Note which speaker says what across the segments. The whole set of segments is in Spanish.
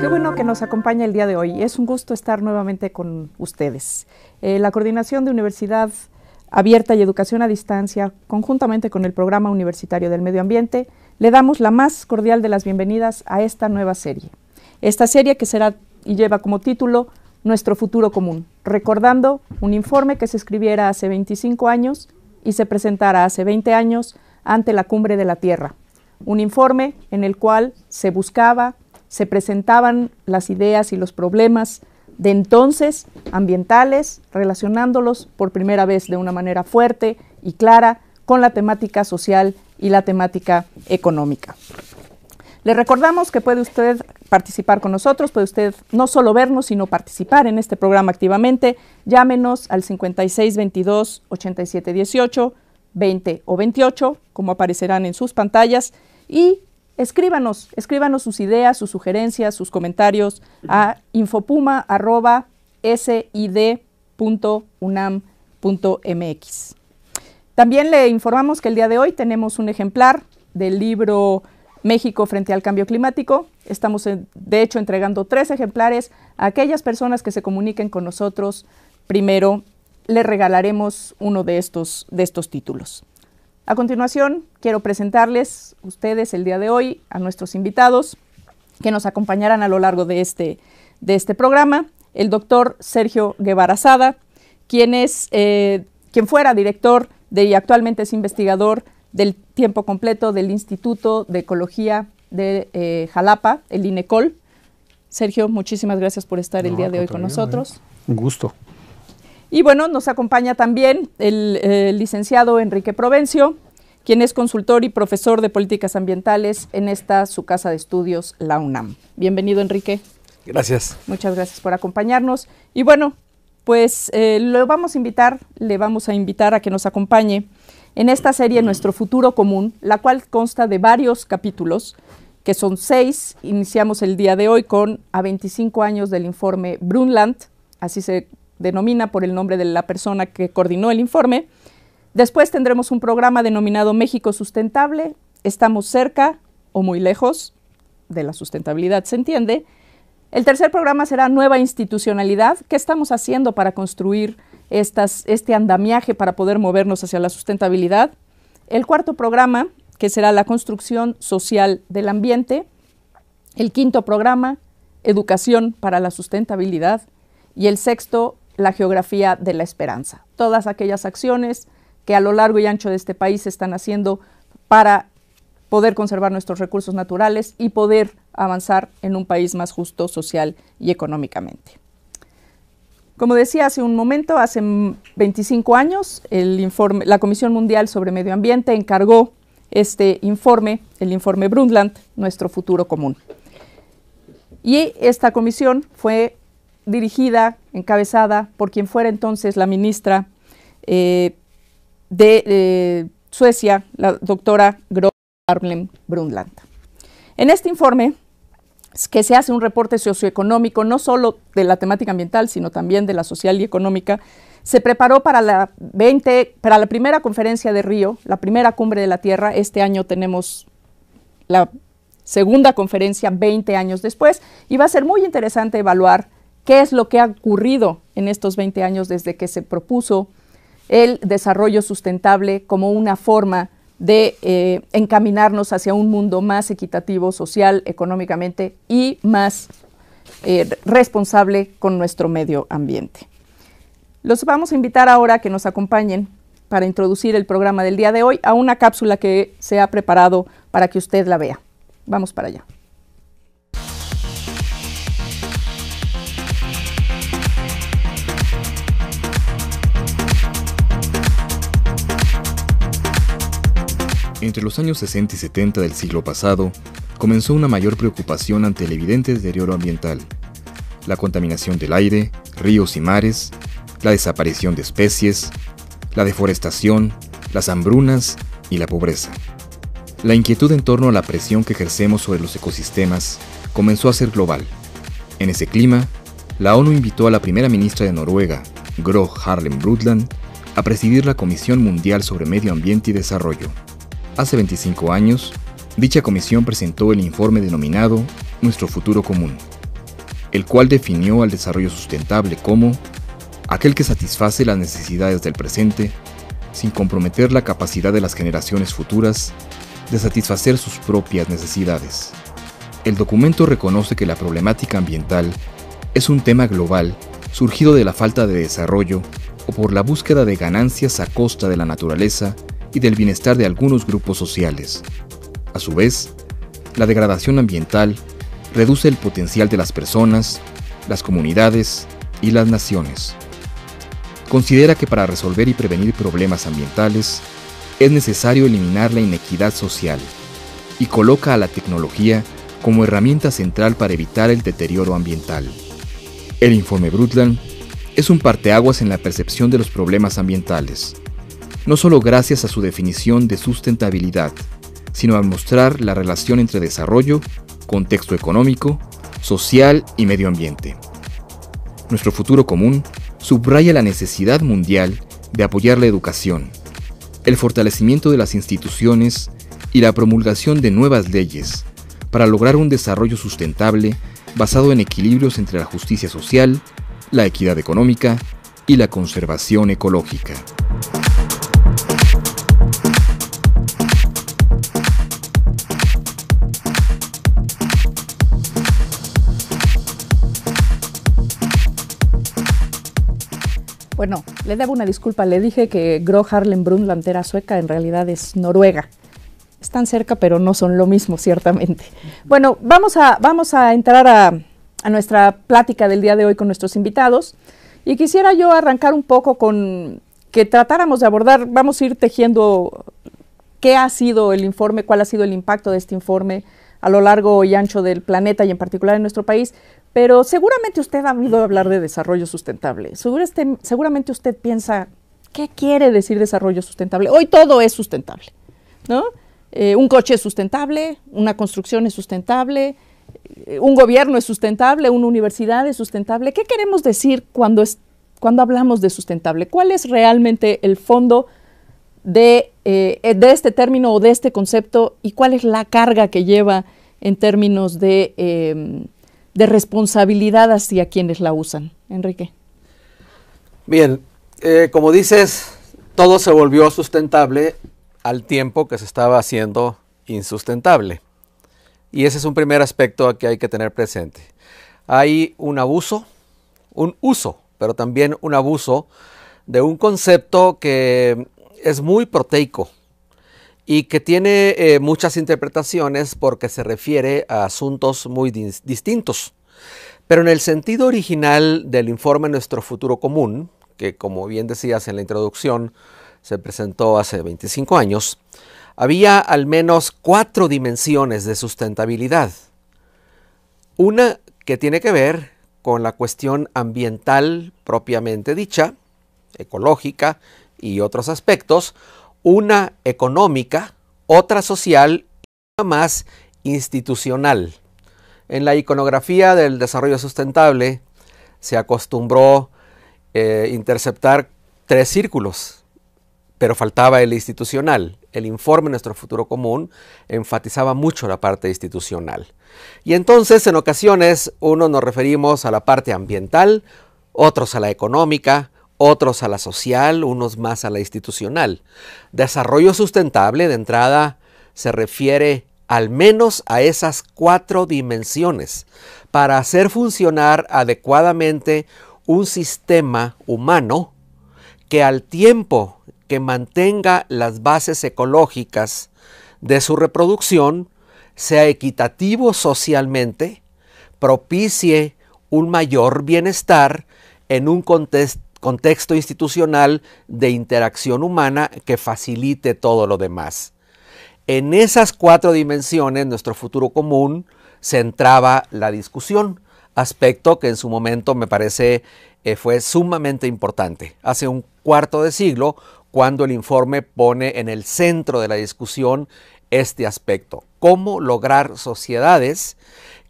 Speaker 1: Qué bueno que nos acompaña el día de hoy. Es un gusto estar nuevamente con ustedes. La Coordinación de Universidad Abierta y Educación a Distancia, conjuntamente con el Programa Universitario del Medio Ambiente, le damos la más cordial de las bienvenidas a esta nueva serie. Esta serie que será y lleva como título Nuestro futuro común, recordando un informe que se escribiera hace 25 años y se presentara hace 20 años ante la Cumbre de la Tierra. Un informe en el cual se buscaba, se presentaban las ideas y los problemas de entonces ambientales, relacionándolos por primera vez de una manera fuerte y clara con la temática social y la temática económica. Le recordamos que puede usted participar con nosotros, puede usted no solo vernos, sino participar en este programa activamente. Llámenos al 5622-8718, 20 o 28, como aparecerán en sus pantallas, y escríbanos sus ideas, sus sugerencias, sus comentarios a infopuma@sid.unam.mx. También le informamos que el día de hoy tenemos un ejemplar del libro México frente al cambio climático. Estamos, de hecho, entregando 3 ejemplares a aquellas personas que se comuniquen con nosotros. Primero, le regalaremos uno de estos títulos. A continuación, quiero presentarles ustedes el día de hoy a nuestros invitados que nos acompañarán a lo largo de este programa. El doctor Sergio Guevara Sada, quien fuera director y actualmente es investigador del tiempo completo del Instituto de Ecología de Jalapa, el INECOL. Sergio, muchísimas gracias por estar el día de hoy con nosotros.
Speaker 2: Un gusto.
Speaker 1: Y bueno, nos acompaña también el licenciado Enrique Provencio, quien es consultor y profesor de políticas ambientales en su casa de estudios, la UNAM. Bienvenido, Enrique.
Speaker 2: Gracias.
Speaker 1: Muchas gracias por acompañarnos. Y bueno, pues le vamos a invitar a que nos acompañe en esta serie Nuestro futuro común, la cual consta de varios capítulos, que son 6. Iniciamos el día de hoy con a 25 años del informe Brundtland, así se denomina por el nombre de la persona que coordinó el informe. Después tendremos un programa denominado México Sustentable, estamos cerca o muy lejos de la sustentabilidad, se entiende. El tercer programa será Nueva Institucionalidad, ¿qué estamos haciendo para construir este andamiaje para poder movernos hacia la sustentabilidad? El cuarto programa, que será la construcción social del ambiente. El quinto programa, Educación para la sustentabilidad. Y el sexto, la geografía de la esperanza. Todas aquellas acciones que a lo largo y ancho de este país se están haciendo para poder conservar nuestros recursos naturales y poder avanzar en un país más justo social y económicamente. Como decía hace un momento, hace 25 años, la Comisión Mundial sobre Medio Ambiente encargó este informe, el informe Brundtland, Nuestro futuro común. Y esta comisión fue dirigida, encabezada por quien fuera entonces la ministra de Suecia, la doctora Gro Harlem Brundtland. En este informe, que se hace un reporte socioeconómico, no solo de la temática ambiental, sino también de la social y económica, se preparó para la primera conferencia de Río, la primera cumbre de la Tierra. Este año tenemos la segunda conferencia 20 años después, y va a ser muy interesante evaluar qué es lo que ha ocurrido en estos 20 años desde que se propuso el desarrollo sustentable como una forma de encaminarnos hacia un mundo más equitativo, social, económicamente y más responsable con nuestro medio ambiente. Los vamos a invitar ahora a que nos acompañen para introducir el programa del día de hoy a una cápsula que se ha preparado para que usted la vea. Vamos para allá.
Speaker 2: Entre los años 60 y 70 del siglo pasado, comenzó una mayor preocupación ante el evidente deterioro ambiental, la contaminación del aire, ríos y mares, la desaparición de especies, la deforestación, las hambrunas y la pobreza. La inquietud en torno a la presión que ejercemos sobre los ecosistemas comenzó a ser global. En ese clima, la ONU invitó a la primera ministra de Noruega, Gro Harlem Brundtland, a presidir la Comisión Mundial sobre Medio Ambiente y Desarrollo. Hace 25 años, dicha comisión presentó el informe denominado Nuestro Futuro Común, el cual definió al desarrollo sustentable como aquel que satisface las necesidades del presente sin comprometer la capacidad de las generaciones futuras de satisfacer sus propias necesidades. El documento reconoce que la problemática ambiental es un tema global surgido de la falta de desarrollo o por la búsqueda de ganancias a costa de la naturaleza y del bienestar de algunos grupos sociales. A su vez, la degradación ambiental reduce el potencial de las personas, las comunidades y las naciones. Considera que para resolver y prevenir problemas ambientales es necesario eliminar la inequidad social y coloca a la tecnología como herramienta central para evitar el deterioro ambiental. El informe Brundtland es un parteaguas en la percepción de los problemas ambientales, no solo gracias a su definición de sustentabilidad, sino al mostrar la relación entre desarrollo, contexto económico, social y medio ambiente. Nuestro Futuro Común subraya la necesidad mundial de apoyar la educación, el fortalecimiento de las instituciones y la promulgación de nuevas leyes para lograr un desarrollo sustentable basado en equilibrios entre la justicia social, la equidad económica y la conservación ecológica.
Speaker 1: Bueno, le debo una disculpa, le dije que Gro Harlem Brundtland era sueca, en realidad es noruega. Están cerca, pero no son lo mismo, ciertamente. Bueno, vamos a entrar a nuestra plática del día de hoy con nuestros invitados. Y quisiera yo arrancar un poco con que tratáramos de abordar, vamos a ir tejiendo qué ha sido el informe, cuál ha sido el impacto de este informe a lo largo y ancho del planeta y en particular en nuestro país. Pero seguramente usted ha oído hablar de desarrollo sustentable. Seguramente usted piensa, ¿qué quiere decir desarrollo sustentable? Hoy todo es sustentable, ¿no? Un coche es sustentable, una construcción es sustentable, un gobierno es sustentable, una universidad es sustentable. ¿Qué queremos decir cuando hablamos de sustentable? ¿Cuál es realmente el fondo de este término o de este concepto y cuál es la carga que lleva en términos de responsabilidad hacia quienes la usan? Enrique.
Speaker 3: Bien, como dices, todo se volvió sustentable al tiempo que se estaba haciendo insustentable. Y ese es un primer aspecto que hay que tener presente. Hay un abuso, un uso, pero también un abuso de un concepto que es muy proteico y que tiene muchas interpretaciones porque se refiere a asuntos muy distintos. Pero en el sentido original del informe Nuestro Futuro Común, que como bien decías en la introducción, se presentó hace 25 años, había al menos 4 dimensiones de sustentabilidad. Una que tiene que ver con la cuestión ambiental propiamente dicha, ecológica y otros aspectos, una económica, otra social y una más institucional. En la iconografía del desarrollo sustentable se acostumbró interceptar 3 círculos, pero faltaba el institucional. El informe Nuestro Futuro Común enfatizaba mucho la parte institucional. Y entonces, en ocasiones, unos nos referimos a la parte ambiental, otros a la económica, otros a la social, unos más a la institucional. Desarrollo sustentable, de entrada, se refiere al menos a esas 4 dimensiones para hacer funcionar adecuadamente un sistema humano que al tiempo que mantenga las bases ecológicas de su reproducción, sea equitativo socialmente, propicie un mayor bienestar en un contexto institucional de interacción humana que facilite todo lo demás. En esas 4 dimensiones, nuestro futuro común, centraba la discusión, aspecto que en su momento me parece fue sumamente importante. Hace un cuarto de siglo, cuando el informe pone en el centro de la discusión este aspecto: cómo lograr sociedades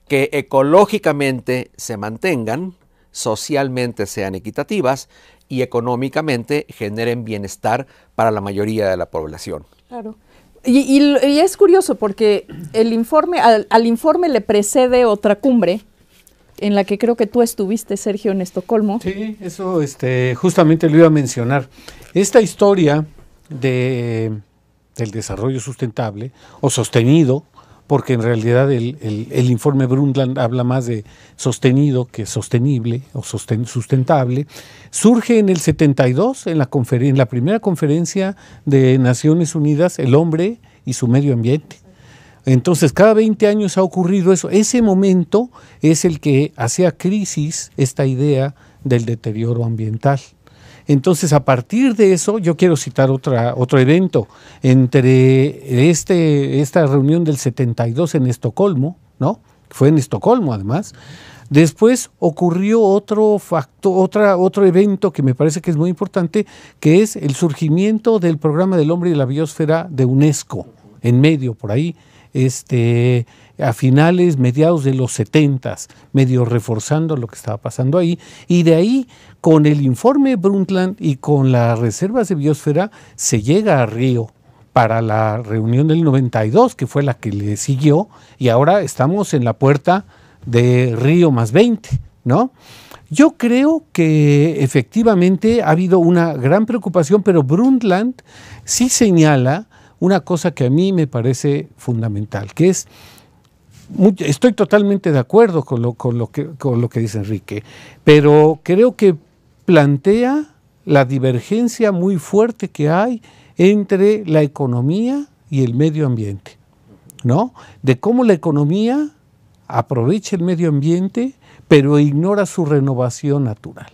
Speaker 3: que ecológicamente se mantengan, socialmente sean equitativas y económicamente generen bienestar para la mayoría de la población.
Speaker 1: Claro. Y es curioso porque el informe, al informe le precede otra cumbre en la que creo que tú estuviste, Sergio, en Estocolmo.
Speaker 4: Sí, eso justamente lo iba a mencionar. Esta historia del desarrollo sustentable o sostenido, porque en realidad el informe Brundtland habla más de sostenido que sostenible o sustentable, surge en el 72 en la primera conferencia de Naciones Unidas, el hombre y su medio ambiente. Entonces, cada 20 años ha ocurrido eso. Ese momento es el que hacía crisis esta idea del deterioro ambiental. Entonces, a partir de eso, yo quiero citar otro evento. Entre esta reunión del 72 en Estocolmo, ¿no? Fue en Estocolmo, además. Después ocurrió otro evento que me parece que es muy importante, que es el surgimiento del Programa del Hombre y la Biosfera de UNESCO, en medio, por ahí, a mediados de los 70s, medio reforzando lo que estaba pasando ahí, y de ahí, con el informe Brundtland y con las reservas de biosfera, se llega a Río para la reunión del 92, que fue la que le siguió, y ahora estamos en la puerta de Río +20, ¿no? Yo creo que efectivamente ha habido una gran preocupación, pero Brundtland sí señala una cosa que a mí me parece fundamental, que es, estoy totalmente de acuerdo con lo que dice Enrique, pero creo que plantea la divergencia muy fuerte que hay entre la economía y el medio ambiente, ¿no? De cómo la economía aprovecha el medio ambiente, pero ignora su renovación natural.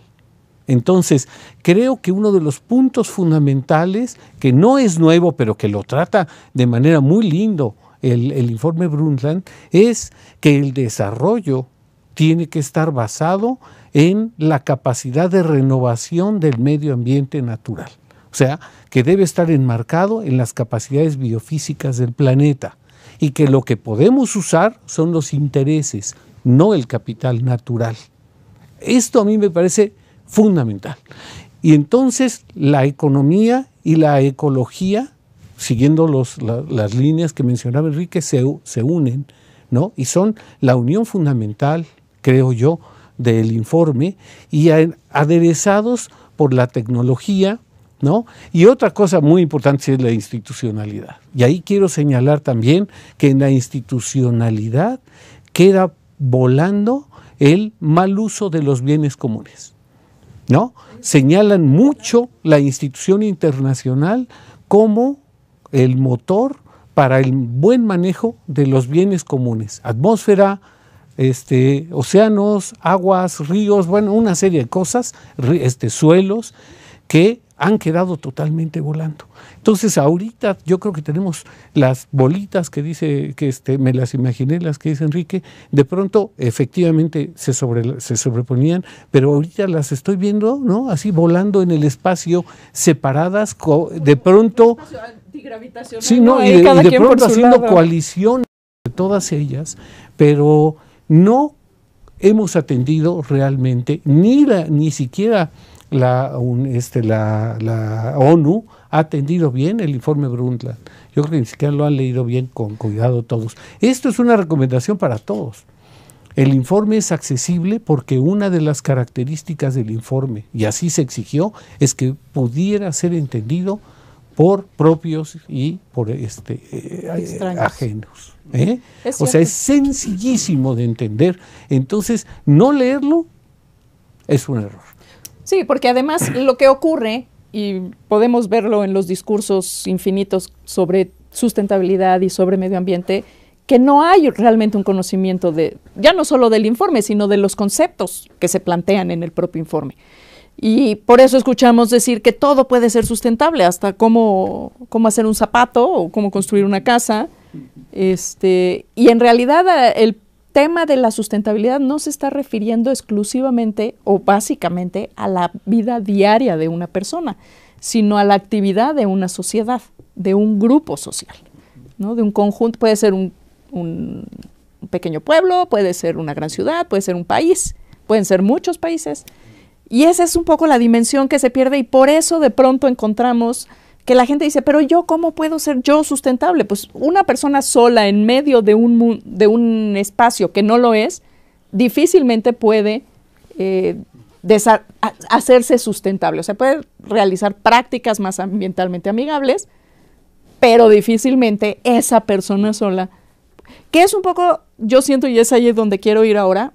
Speaker 4: Entonces, creo que uno de los puntos fundamentales, que no es nuevo, pero que lo trata de manera muy lindo el informe Brundtland, es que el desarrollo tiene que estar basado en la capacidad de renovación del medio ambiente natural. O sea, que debe estar enmarcado en las capacidades biofísicas del planeta y que lo que podemos usar son los intereses, no el capital natural. Esto a mí me parece fundamental. Y entonces la economía y la ecología, siguiendo las líneas que mencionaba Enrique, se unen, ¿no? Y son la unión fundamental, creo yo, del informe, y aderezados por la tecnología, ¿no? Y otra cosa muy importante es la institucionalidad. Y ahí quiero señalar también que en la institucionalidad queda volando el mal uso de los bienes comunes, ¿no? Señalan mucho la institución internacional como el motor para el buen manejo de los bienes comunes, atmósfera, océanos, aguas, ríos, bueno, una serie de cosas, suelos que han quedado totalmente volando. Entonces ahorita yo creo que tenemos las bolitas que dice, me las imaginé, las que dice Enrique, de pronto efectivamente se sobreponían, pero ahorita las estoy viendo, ¿no? Así volando en el espacio, separadas, de pronto, sí, ¿no? Y de pronto haciendo coalición de todas ellas, pero no hemos atendido realmente, ni siquiera la ONU ha atendido bien el informe Brundtland. Yo creo que ni siquiera lo han leído bien con cuidado todos. Esto es una recomendación para todos. El informe es accesible porque una de las características del informe, y así se exigió, es que pudiera ser entendido por propios y por ajenos. O sea, es sencillísimo de entender. Entonces, no leerlo es un error.
Speaker 1: Sí, porque además lo que ocurre, y podemos verlo en los discursos infinitos sobre sustentabilidad y sobre medio ambiente, que no hay realmente un conocimiento ya no solo del informe, sino de los conceptos que se plantean en el propio informe. Y por eso escuchamos decir que todo puede ser sustentable, hasta cómo hacer un zapato o cómo construir una casa. Y en realidad el tema de la sustentabilidad no se está refiriendo exclusivamente o básicamente a la vida diaria de una persona, sino a la actividad de una sociedad, de un grupo social, ¿no? De un conjunto. Puede ser un pequeño pueblo, puede ser una gran ciudad, puede ser un país, pueden ser muchos países. Y esa es un poco la dimensión que se pierde, y por eso de pronto encontramos que la gente dice, pero yo, ¿cómo puedo ser yo sustentable? Pues una persona sola en medio de un espacio que no lo es, difícilmente puede hacerse sustentable. O sea, puede realizar prácticas más ambientalmente amigables, pero difícilmente esa persona sola, que es un poco, yo siento, y es ahí donde quiero ir ahora,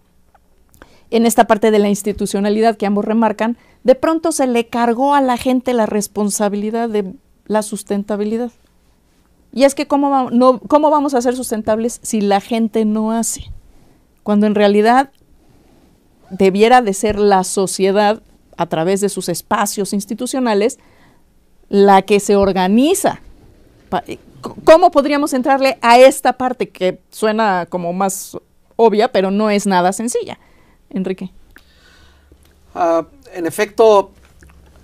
Speaker 1: en esta parte de la institucionalidad que ambos remarcan, de pronto se le cargó a la gente la responsabilidad de la sustentabilidad. Y es que ¿cómo vamos a ser sustentables si la gente no hace? Cuando en realidad debiera de ser la sociedad, a través de sus espacios institucionales, la que se organiza. ¿Cómo podríamos entrarle a esta parte que suena como más obvia, pero no es nada sencilla? Enrique.
Speaker 3: En efecto,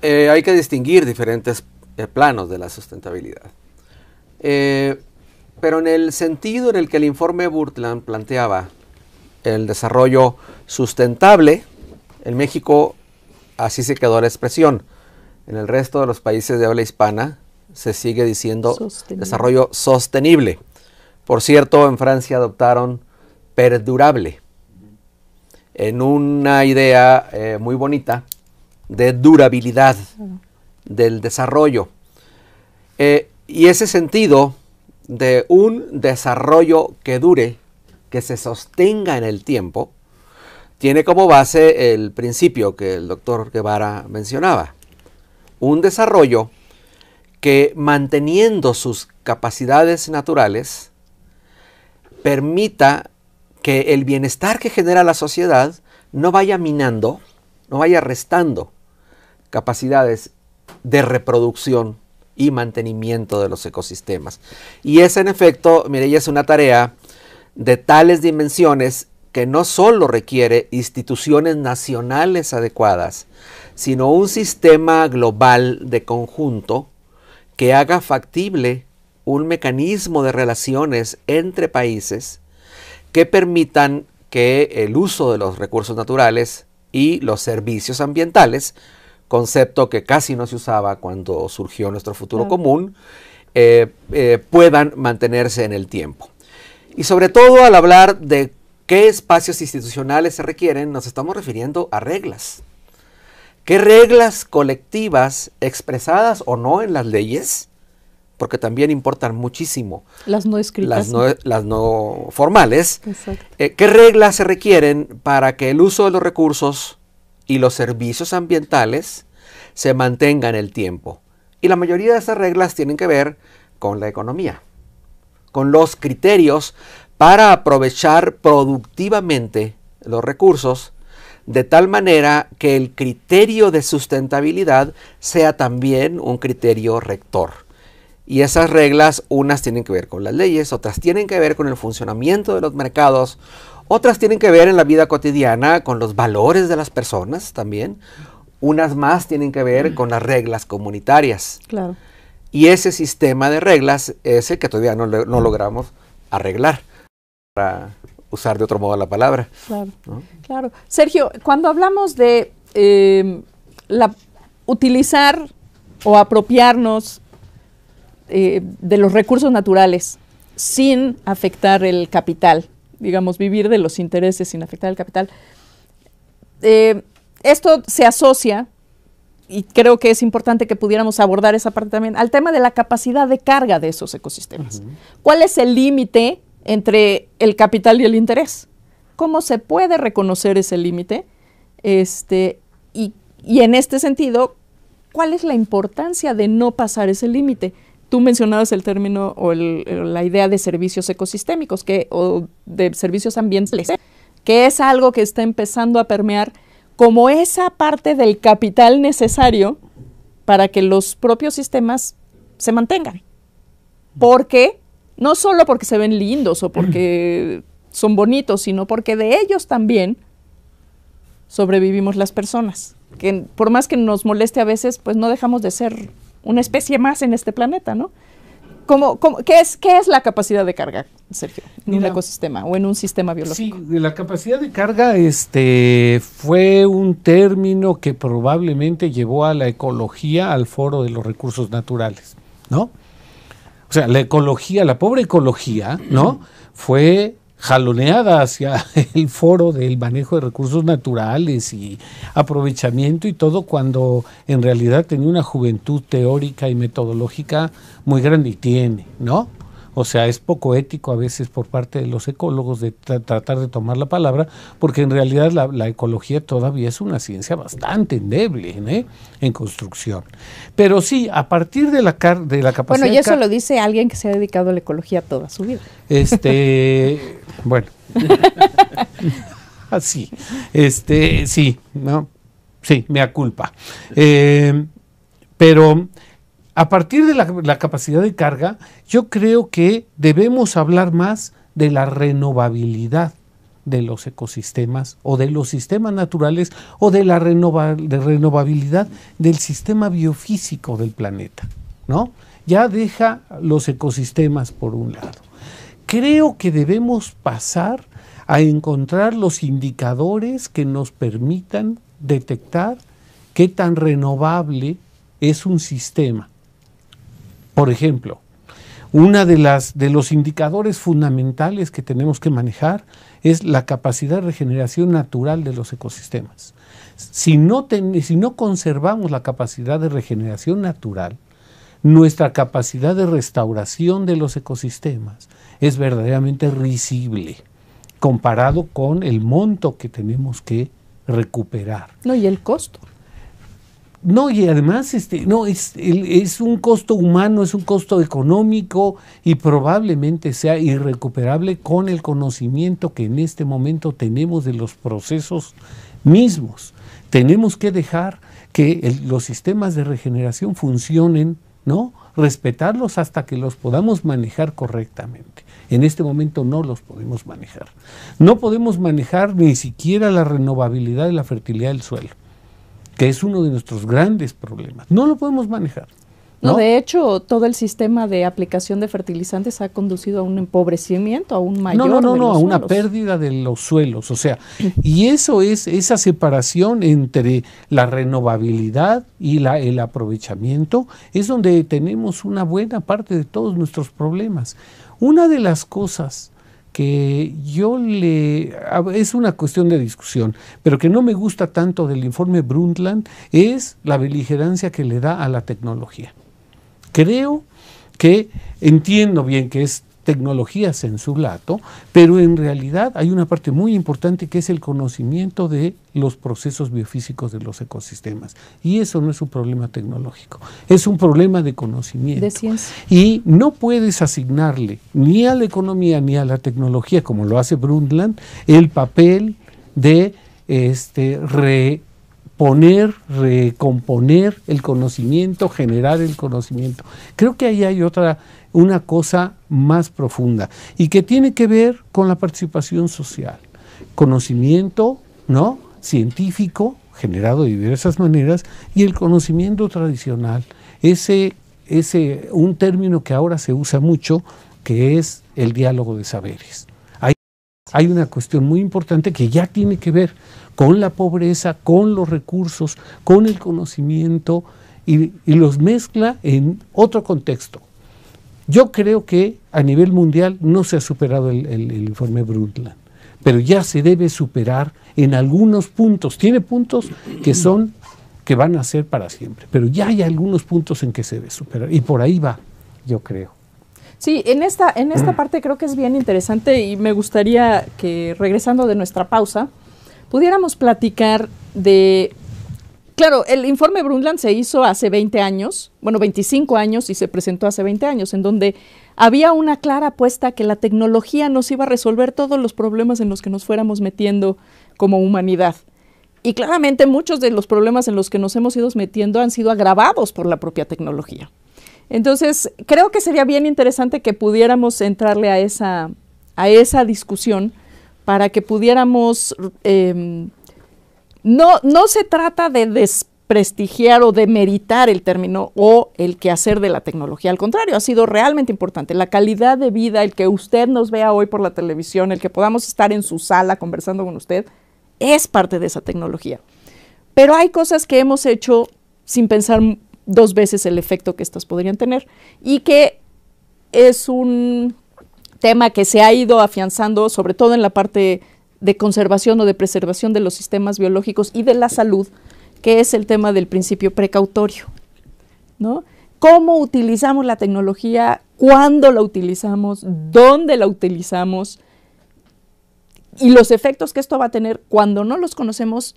Speaker 3: hay que distinguir diferentes planos de la sustentabilidad. Pero en el sentido en el que el informe Brundtland planteaba el desarrollo sustentable, en México así se quedó la expresión. En el resto de los países de habla hispana se sigue diciendo desarrollo sostenible. Por cierto, en Francia adoptaron perdurable, en una idea muy bonita de durabilidad del desarrollo. Y ese sentido de un desarrollo que dure, que se sostenga en el tiempo, tiene como base el principio que el doctor Guevara mencionaba. Un desarrollo que, manteniendo sus capacidades naturales, permita que el bienestar que genera la sociedad no vaya minando, no vaya restando capacidades de reproducción y mantenimiento de los ecosistemas. Y esa, en efecto, Mireya, es una tarea de tales dimensiones que no solo requiere instituciones nacionales adecuadas, sino un sistema global de conjunto que haga factible un mecanismo de relaciones entre países que permitan que el uso de los recursos naturales y los servicios ambientales, concepto que casi no se usaba cuando surgió nuestro futuro común, puedan mantenerse en el tiempo. Y sobre todo, al hablar de qué espacios institucionales se requieren, nos estamos refiriendo a reglas. ¿Qué reglas colectivas, expresadas o no en las leyes? Porque también importan muchísimo.
Speaker 1: Las no escritas.
Speaker 3: Las no formales. ¿Qué reglas se requieren para que el uso de los recursos y los servicios ambientales se mantenga en el tiempo? Y la mayoría de esas reglas tienen que ver con la economía, con los criterios para aprovechar productivamente los recursos, de tal manera que el criterio de sustentabilidad sea también un criterio rector. Y esas reglas, unas tienen que ver con las leyes, otras tienen que ver con el funcionamiento de los mercados, otras tienen que ver en la vida cotidiana con los valores de las personas también, unas más tienen que ver con las reglas comunitarias.
Speaker 1: Claro.
Speaker 3: Y ese sistema de reglas es el que todavía no logramos arreglar, para usar de otro modo la palabra.
Speaker 1: Claro,
Speaker 3: ¿no?
Speaker 1: Claro. Sergio, cuando hablamos de utilizar o apropiarnos de los recursos naturales sin afectar el capital digamos, vivir de los intereses sin afectar al capital. Esto se asocia, y creo que es importante que pudiéramos abordar esa parte también, al tema de la capacidad de carga de esos ecosistemas. ¿Cuál es el límite entre el capital y el interés? ¿Cómo se puede reconocer ese límite? Y en este sentido, ¿cuál es la importancia de no pasar ese límite? Tú mencionabas el término o la idea de servicios ecosistémicos o de servicios ambientales, que es algo que está empezando a permear como esa parte del capital necesario para que los propios sistemas se mantengan. Porque, no solo porque se ven lindos o porque son bonitos, sino porque de ellos también sobrevivimos las personas. Que por más que nos moleste a veces, pues no dejamos de ser una especie más en este planeta, ¿no? ¿Qué es la capacidad de carga, Sergio, en un ecosistema o en un sistema biológico?
Speaker 4: Sí, la capacidad de carga fue un término que probablemente llevó a la ecología al foro de los recursos naturales, ¿no? O sea, la ecología, la pobre ecología, ¿no? Fue jaloneada hacia el foro del manejo de recursos naturales y aprovechamiento y todo, cuando en realidad tenía una juventud teórica y metodológica muy grande, y tiene, ¿no? O sea, es poco ético a veces por parte de los ecólogos de tratar de tomar la palabra, porque en realidad la ecología todavía es una ciencia bastante endeble, en construcción. Pero sí, a partir de la capacidad...
Speaker 1: Bueno, y eso lo dice alguien que se ha dedicado a la ecología toda su vida.
Speaker 4: Bueno, así, sí, ¿no? Sí, mea culpa. Pero a partir de la capacidad de carga, yo creo que debemos hablar más de la renovabilidad de los ecosistemas o de los sistemas naturales, o de la renovabilidad del sistema biofísico del planeta, ¿no? Ya deja los ecosistemas por un lado. Creo que debemos pasar a encontrar los indicadores que nos permitan detectar qué tan renovable es un sistema. Por ejemplo, uno de los indicadores fundamentales que tenemos que manejar es la capacidad de regeneración natural de los ecosistemas. Si no conservamos la capacidad de regeneración natural, nuestra capacidad de restauración de los ecosistemas es verdaderamente risible comparado con el monto que tenemos que recuperar.
Speaker 1: No, y el costo.
Speaker 4: No, y además es un costo humano, es un costo económico, y probablemente sea irrecuperable con el conocimiento que en este momento tenemos de los procesos mismos. Tenemos que dejar que los sistemas de regeneración funcionen, ¿no? Respetarlos hasta que los podamos manejar correctamente. En este momento no los podemos manejar. No podemos manejar ni siquiera la renovabilidad y la fertilidad del suelo, que es uno de nuestros grandes problemas. No lo podemos manejar, ¿no?
Speaker 1: No, de hecho, todo el sistema de aplicación de fertilizantes ha conducido a un empobrecimiento, a un mayor
Speaker 4: a una pérdida de los suelos. O sea, y eso es esa separación entre la renovabilidad y el aprovechamiento, es donde tenemos una buena parte de todos nuestros problemas. Una de las cosas que es una cuestión de discusión, pero que no me gusta tanto del informe Brundtland, es la beligerancia que le da a la tecnología. Creo que entiendo bien que es tecnología sensu lato, pero en realidad hay una parte muy importante que es el conocimiento de los procesos biofísicos de los ecosistemas. Y eso no es un problema tecnológico, es un problema de conocimiento.
Speaker 1: De ciencia.
Speaker 4: Y no puedes asignarle ni a la economía ni a la tecnología, como lo hace Brundtland, el papel de recomponer el conocimiento, generar el conocimiento. Creo que ahí hay una cosa más profunda y que tiene que ver con la participación social. Conocimiento, ¿no?, científico, generado de diversas maneras, y el conocimiento tradicional. Un término que ahora se usa mucho, que es el diálogo de saberes. Hay una cuestión muy importante que ya tiene que ver con la pobreza, con los recursos, con el conocimiento, y los mezcla en otro contexto. Yo creo que a nivel mundial no se ha superado el informe Brundtland, pero ya se debe superar en algunos puntos. Tiene puntos que van a ser para siempre, pero ya hay algunos puntos en que se debe superar, y por ahí va, yo creo.
Speaker 1: Sí, en esta parte creo que es bien interesante, y me gustaría que, regresando de nuestra pausa, pudiéramos platicar de... Claro, el informe Brundtland se hizo hace 20 años, bueno, 25 años, y se presentó hace 20 años, en donde había una clara apuesta que la tecnología nos iba a resolver todos los problemas en los que nos fuéramos metiendo como humanidad. Y claramente muchos de los problemas en los que nos hemos ido metiendo han sido agravados por la propia tecnología. Entonces, creo que sería bien interesante que pudiéramos entrarle a esa discusión para que pudiéramos... No se trata de desprestigiar o de demeritar el término o el quehacer de la tecnología. Al contrario, ha sido realmente importante. La calidad de vida, el que usted nos vea hoy por la televisión, el que podamos estar en su sala conversando con usted, es parte de esa tecnología. Pero hay cosas que hemos hecho sin pensar dos veces el efecto que estas podrían tener, y que es un tema que se ha ido afianzando, sobre todo en la parte de conservación o de preservación de los sistemas biológicos y de la salud, que es el tema del principio precautorio, ¿no? ¿Cómo utilizamos la tecnología? ¿Cuándo la utilizamos? ¿Dónde la utilizamos? Y los efectos que esto va a tener cuando no los conocemos,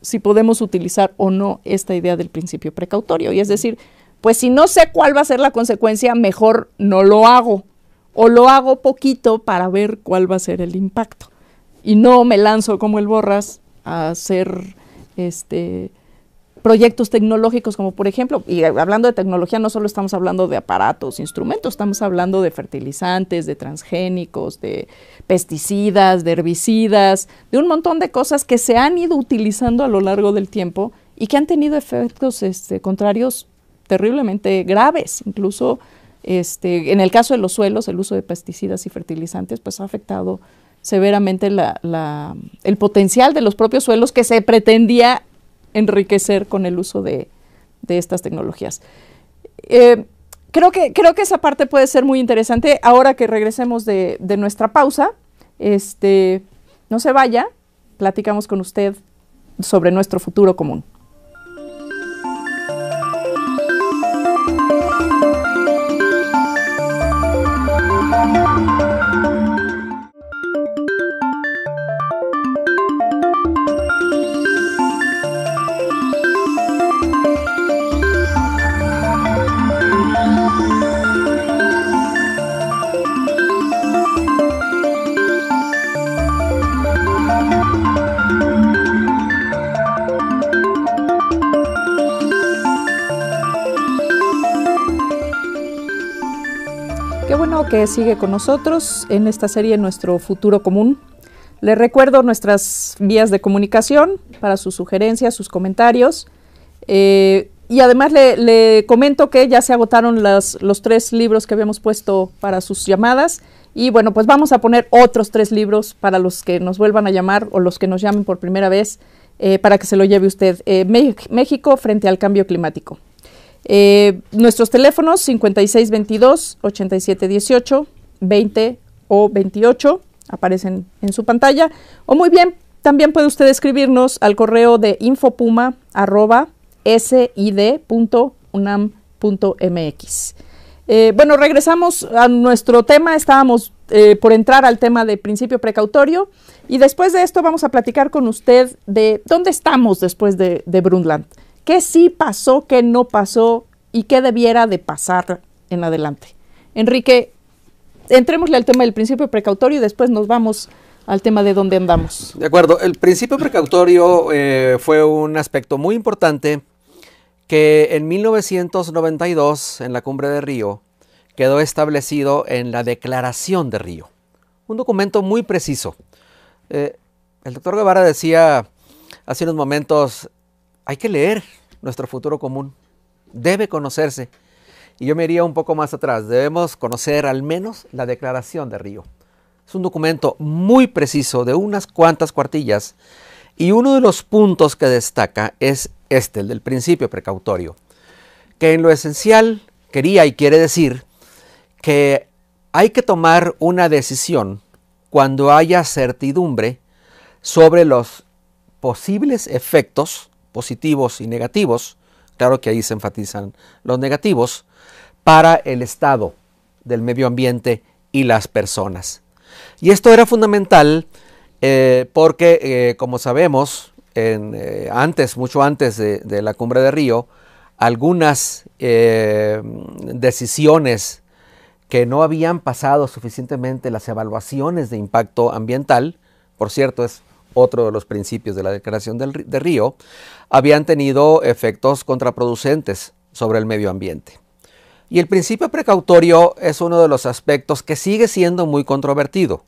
Speaker 1: si podemos utilizar o no esta idea del principio precautorio. Y es decir, pues si no sé cuál va a ser la consecuencia, mejor no lo hago, o lo hago poquito para ver cuál va a ser el impacto. Y no me lanzo como el Borras a hacer proyectos tecnológicos, como por ejemplo, y hablando de tecnología, no solo estamos hablando de aparatos, instrumentos, estamos hablando de fertilizantes, de transgénicos, de pesticidas, de herbicidas, de un montón de cosas que se han ido utilizando a lo largo del tiempo y que han tenido efectos contrarios terriblemente graves. Incluso en el caso de los suelos, el uso de pesticidas y fertilizantes pues ha afectado severamente el potencial de los propios suelos que se pretendía enriquecer con el uso de estas tecnologías. Creo que esa parte puede ser muy interesante. Ahora que regresemos de nuestra pausa, no se vaya, platicamos con usted sobre nuestro futuro común. Qué bueno que sigue con nosotros en esta serie Nuestro Futuro Común. Les recuerdo nuestras vías de comunicación para sus sugerencias, sus comentarios. Y además le comento que ya se agotaron los 3 libros que habíamos puesto para sus llamadas. Y bueno, pues vamos a poner otros 3 libros para los que nos vuelvan a llamar o los que nos llamen por primera vez, para que se lo lleve usted. México frente al cambio climático. Nuestros teléfonos 5622-8718, 20 o 28 aparecen en su pantalla, o muy bien, también puede usted escribirnos al correo de infopuma@sid.unam.mx. Bueno, regresamos a nuestro tema. Estábamos por entrar al tema de principio precautorio, y después de esto vamos a platicar con usted de dónde estamos después de Brundtland. ¿Qué sí pasó, qué no pasó y qué debiera de pasar en adelante? Enrique, entrémosle al tema del principio precautorio y después nos vamos al tema de dónde andamos.
Speaker 3: De acuerdo, el principio precautorio fue un aspecto muy importante que en 1992, en la Cumbre de Río, quedó establecido en la Declaración de Río. Un documento muy preciso. El doctor Guevara decía hace unos momentos: hay que leer nuestro futuro común, debe conocerse. Y yo me iría un poco más atrás, debemos conocer al menos la Declaración de Río. Es un documento muy preciso de unas cuantas cuartillas, y uno de los puntos que destaca es el del principio precautorio, que en lo esencial quería y quiere decir que hay que tomar una decisión cuando haya certidumbre sobre los posibles efectos positivos y negativos, claro que ahí se enfatizan los negativos, para el estado del medio ambiente y las personas. Y esto era fundamental porque, como sabemos, mucho antes de la Cumbre de Río, algunas decisiones que no habían pasado suficientemente las evaluaciones de impacto ambiental, por cierto, es otro de los principios de la Declaración de Río, habían tenido efectos contraproducentes sobre el medio ambiente. Y el principio precautorio es uno de los aspectos que sigue siendo muy controvertido.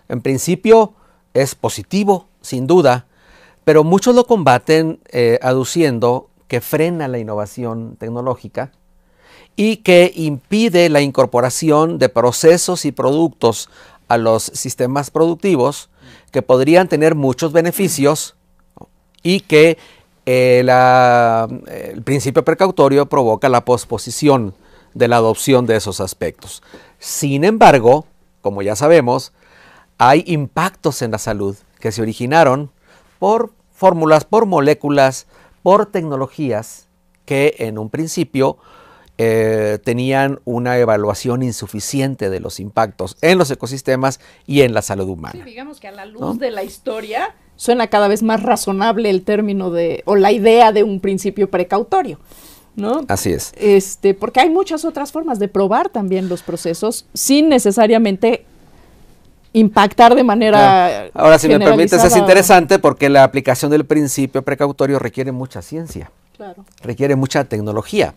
Speaker 3: En principio es positivo, sin duda, pero muchos lo combaten aduciendo que frena la innovación tecnológica y que impide la incorporación de procesos y productos a los sistemas productivos que podrían tener muchos beneficios y que el principio precautorio provoca la posposición de la adopción de esos aspectos. Sin embargo, como ya sabemos, hay impactos en la salud que se originaron por fórmulas, por moléculas, por tecnologías que en un principio tenían una evaluación insuficiente de los impactos en los ecosistemas y en la salud humana.
Speaker 1: Sí, digamos que a la luz de la historia suena cada vez más razonable el término o la idea de un principio precautorio, ¿no?
Speaker 3: Así es.
Speaker 1: Porque hay muchas otras formas de probar también los procesos sin necesariamente impactar de manera
Speaker 3: Ahora, si me permites, es interesante porque la aplicación del principio precautorio requiere mucha ciencia, requiere mucha tecnología,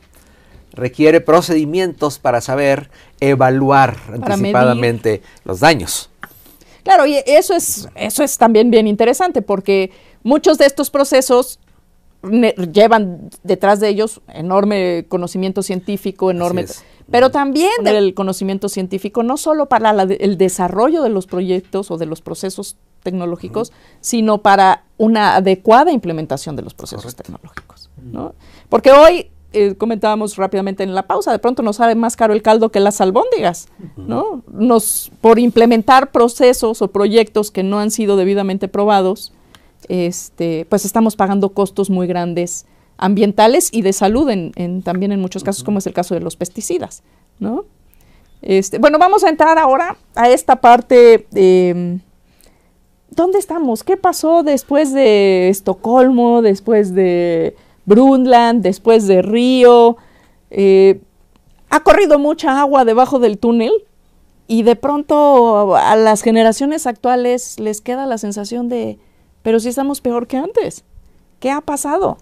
Speaker 3: requiere procedimientos para saber evaluar anticipadamente los daños.
Speaker 1: Claro, y eso es también bien interesante porque muchos de estos procesos llevan detrás de ellos enorme conocimiento científico, pero también el conocimiento científico no solo para el desarrollo de los proyectos o de los procesos tecnológicos, sino para una adecuada implementación de los procesos tecnológicos, ¿no? Porque hoy, comentábamos rápidamente en la pausa, de pronto nos sale más caro el caldo que las albóndigas, ¿no? Por implementar procesos o proyectos que no han sido debidamente probados, pues estamos pagando costos muy grandes ambientales y de salud también en muchos casos, como es el caso de los pesticidas, ¿no? Bueno, vamos a entrar ahora a esta parte. ¿Dónde estamos? ¿Qué pasó después de Estocolmo, después de Brundtland, después de Río? Ha corrido mucha agua debajo del túnel y de pronto a las generaciones actuales les queda la sensación de, pero si estamos peor que antes. ¿Qué ha pasado?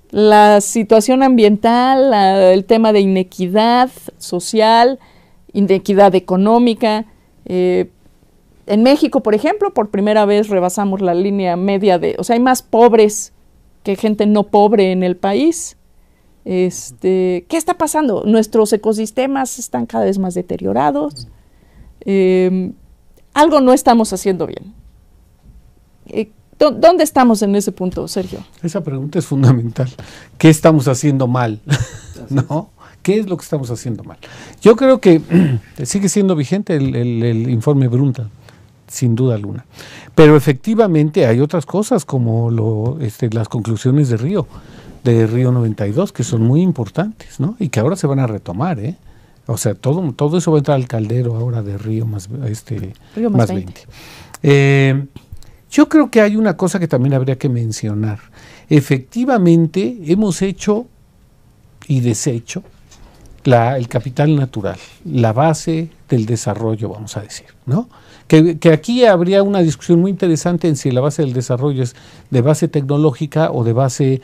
Speaker 1: La situación ambiental, el tema de inequidad social, inequidad económica. En México, por ejemplo, por primera vez rebasamos la línea media o sea, hay más pobres que gente no pobre en el país. ¿Qué está pasando? Nuestros ecosistemas están cada vez más deteriorados. Algo no estamos haciendo bien. ¿Dónde estamos en ese punto, Sergio?
Speaker 4: Esa pregunta es fundamental. ¿Qué estamos haciendo mal? ¿No? ¿Qué es lo que estamos haciendo mal? Yo creo que sigue siendo vigente el informe Brundtland, sin duda alguna. Pero efectivamente hay otras cosas como las conclusiones de Río 92, que son muy importantes, ¿no? Y que ahora se van a retomar, ¿eh? O sea, todo eso va a entrar al caldero ahora de Río más 20. Yo creo que hay una cosa que también habría que mencionar. Efectivamente, hemos hecho y deshecho el capital natural, la base del desarrollo, vamos a decir, ¿no? Que aquí habría una discusión muy interesante en si la base del desarrollo es de base tecnológica o de base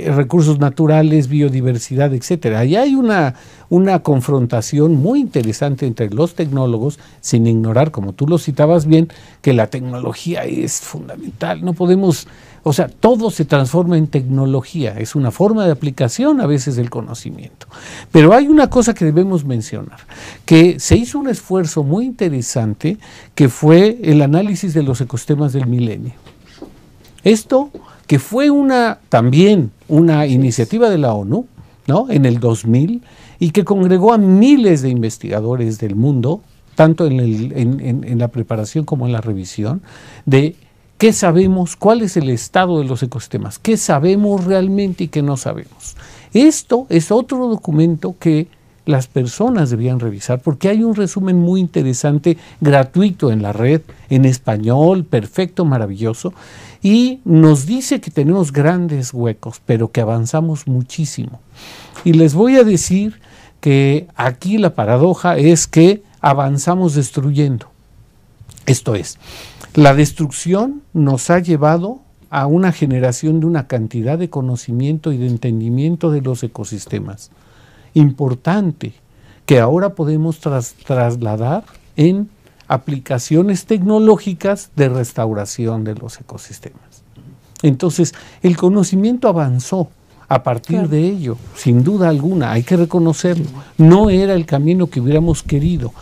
Speaker 4: recursos naturales, biodiversidad, etcétera. Ahí hay una confrontación muy interesante entre los tecnólogos, sin ignorar, como tú lo citabas bien, que la tecnología es fundamental. No podemos, o sea, todo se transforma en tecnología, es una forma de aplicación a veces del conocimiento. Pero hay una cosa que debemos mencionar, que se hizo un esfuerzo muy interesante, que fue el análisis de los ecosistemas del milenio. Esto, que fue también una iniciativa de la ONU, ¿no? En el 2000, y que congregó a miles de investigadores del mundo, tanto en la preparación como en la revisión, de qué sabemos, cuál es el estado de los ecosistemas, qué sabemos realmente y qué no sabemos. Esto es otro documento que las personas debían revisar, porque hay un resumen muy interesante, gratuito en la red, en español, perfecto, maravilloso, y nos dice que tenemos grandes huecos, pero que avanzamos muchísimo. Y les voy a decir que aquí la paradoja es que avanzamos destruyendo. Esto es, la destrucción nos ha llevado a una generación de una cantidad de conocimiento y de entendimiento de los ecosistemas importante, que ahora podemos trasladar en aplicaciones tecnológicas de restauración de los ecosistemas. Entonces, el conocimiento avanzó a partir de ello, sin duda alguna, hay que reconocerlo. No era el camino que hubiéramos querido,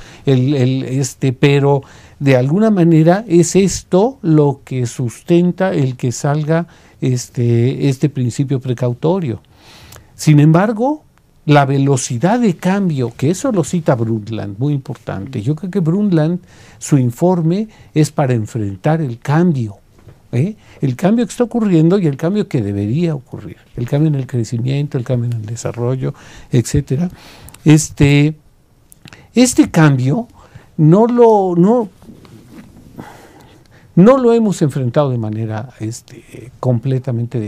Speaker 4: pero de alguna manera es esto lo que sustenta el que salga este principio precautorio. Sin embargo, la velocidad de cambio, que eso lo cita Brundtland, muy importante. Yo creo que Brundtland, su informe es para enfrentar el cambio. El cambio que está ocurriendo y el cambio que debería ocurrir. El cambio en el crecimiento, el cambio en el desarrollo, etc. Este cambio no lo hemos enfrentado de manera completamente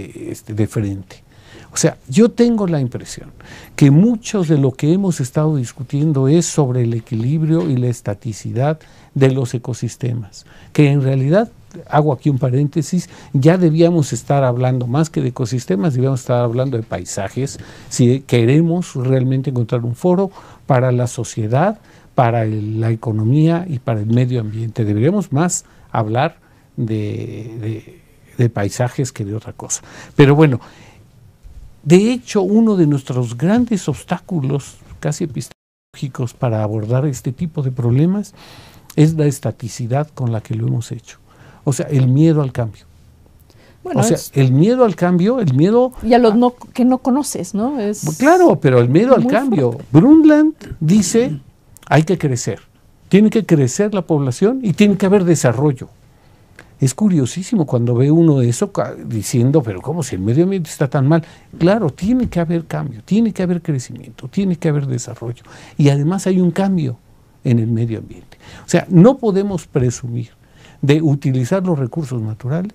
Speaker 4: de frente. O sea, yo tengo la impresión que mucho de lo que hemos estado discutiendo es sobre el equilibrio y la estaticidad de los ecosistemas, que en realidad, hago aquí un paréntesis, ya debíamos estar hablando más que de ecosistemas, debíamos estar hablando de paisajes, si queremos realmente encontrar un foro para la sociedad, para la economía y para el medio ambiente. Deberíamos más hablar de paisajes que de otra cosa. Pero bueno, de hecho, uno de nuestros grandes obstáculos, casi epistemológicos, para abordar este tipo de problemas es la estaticidad con la que lo hemos hecho. O sea, el miedo al cambio. Bueno, o sea, el miedo al cambio, el miedo...
Speaker 1: Y a los que no conoces, ¿no?
Speaker 4: Claro, pero el miedo al cambio. Fuerte. Brundtland dice, hay que crecer. Tiene que crecer la población y tiene que haber desarrollo. Es curiosísimo cuando ve uno eso diciendo, pero ¿cómo si el medio ambiente está tan mal? Claro, tiene que haber cambio, tiene que haber crecimiento, tiene que haber desarrollo. Y además hay un cambio en el medio ambiente. O sea, no podemos presumir de utilizar los recursos naturales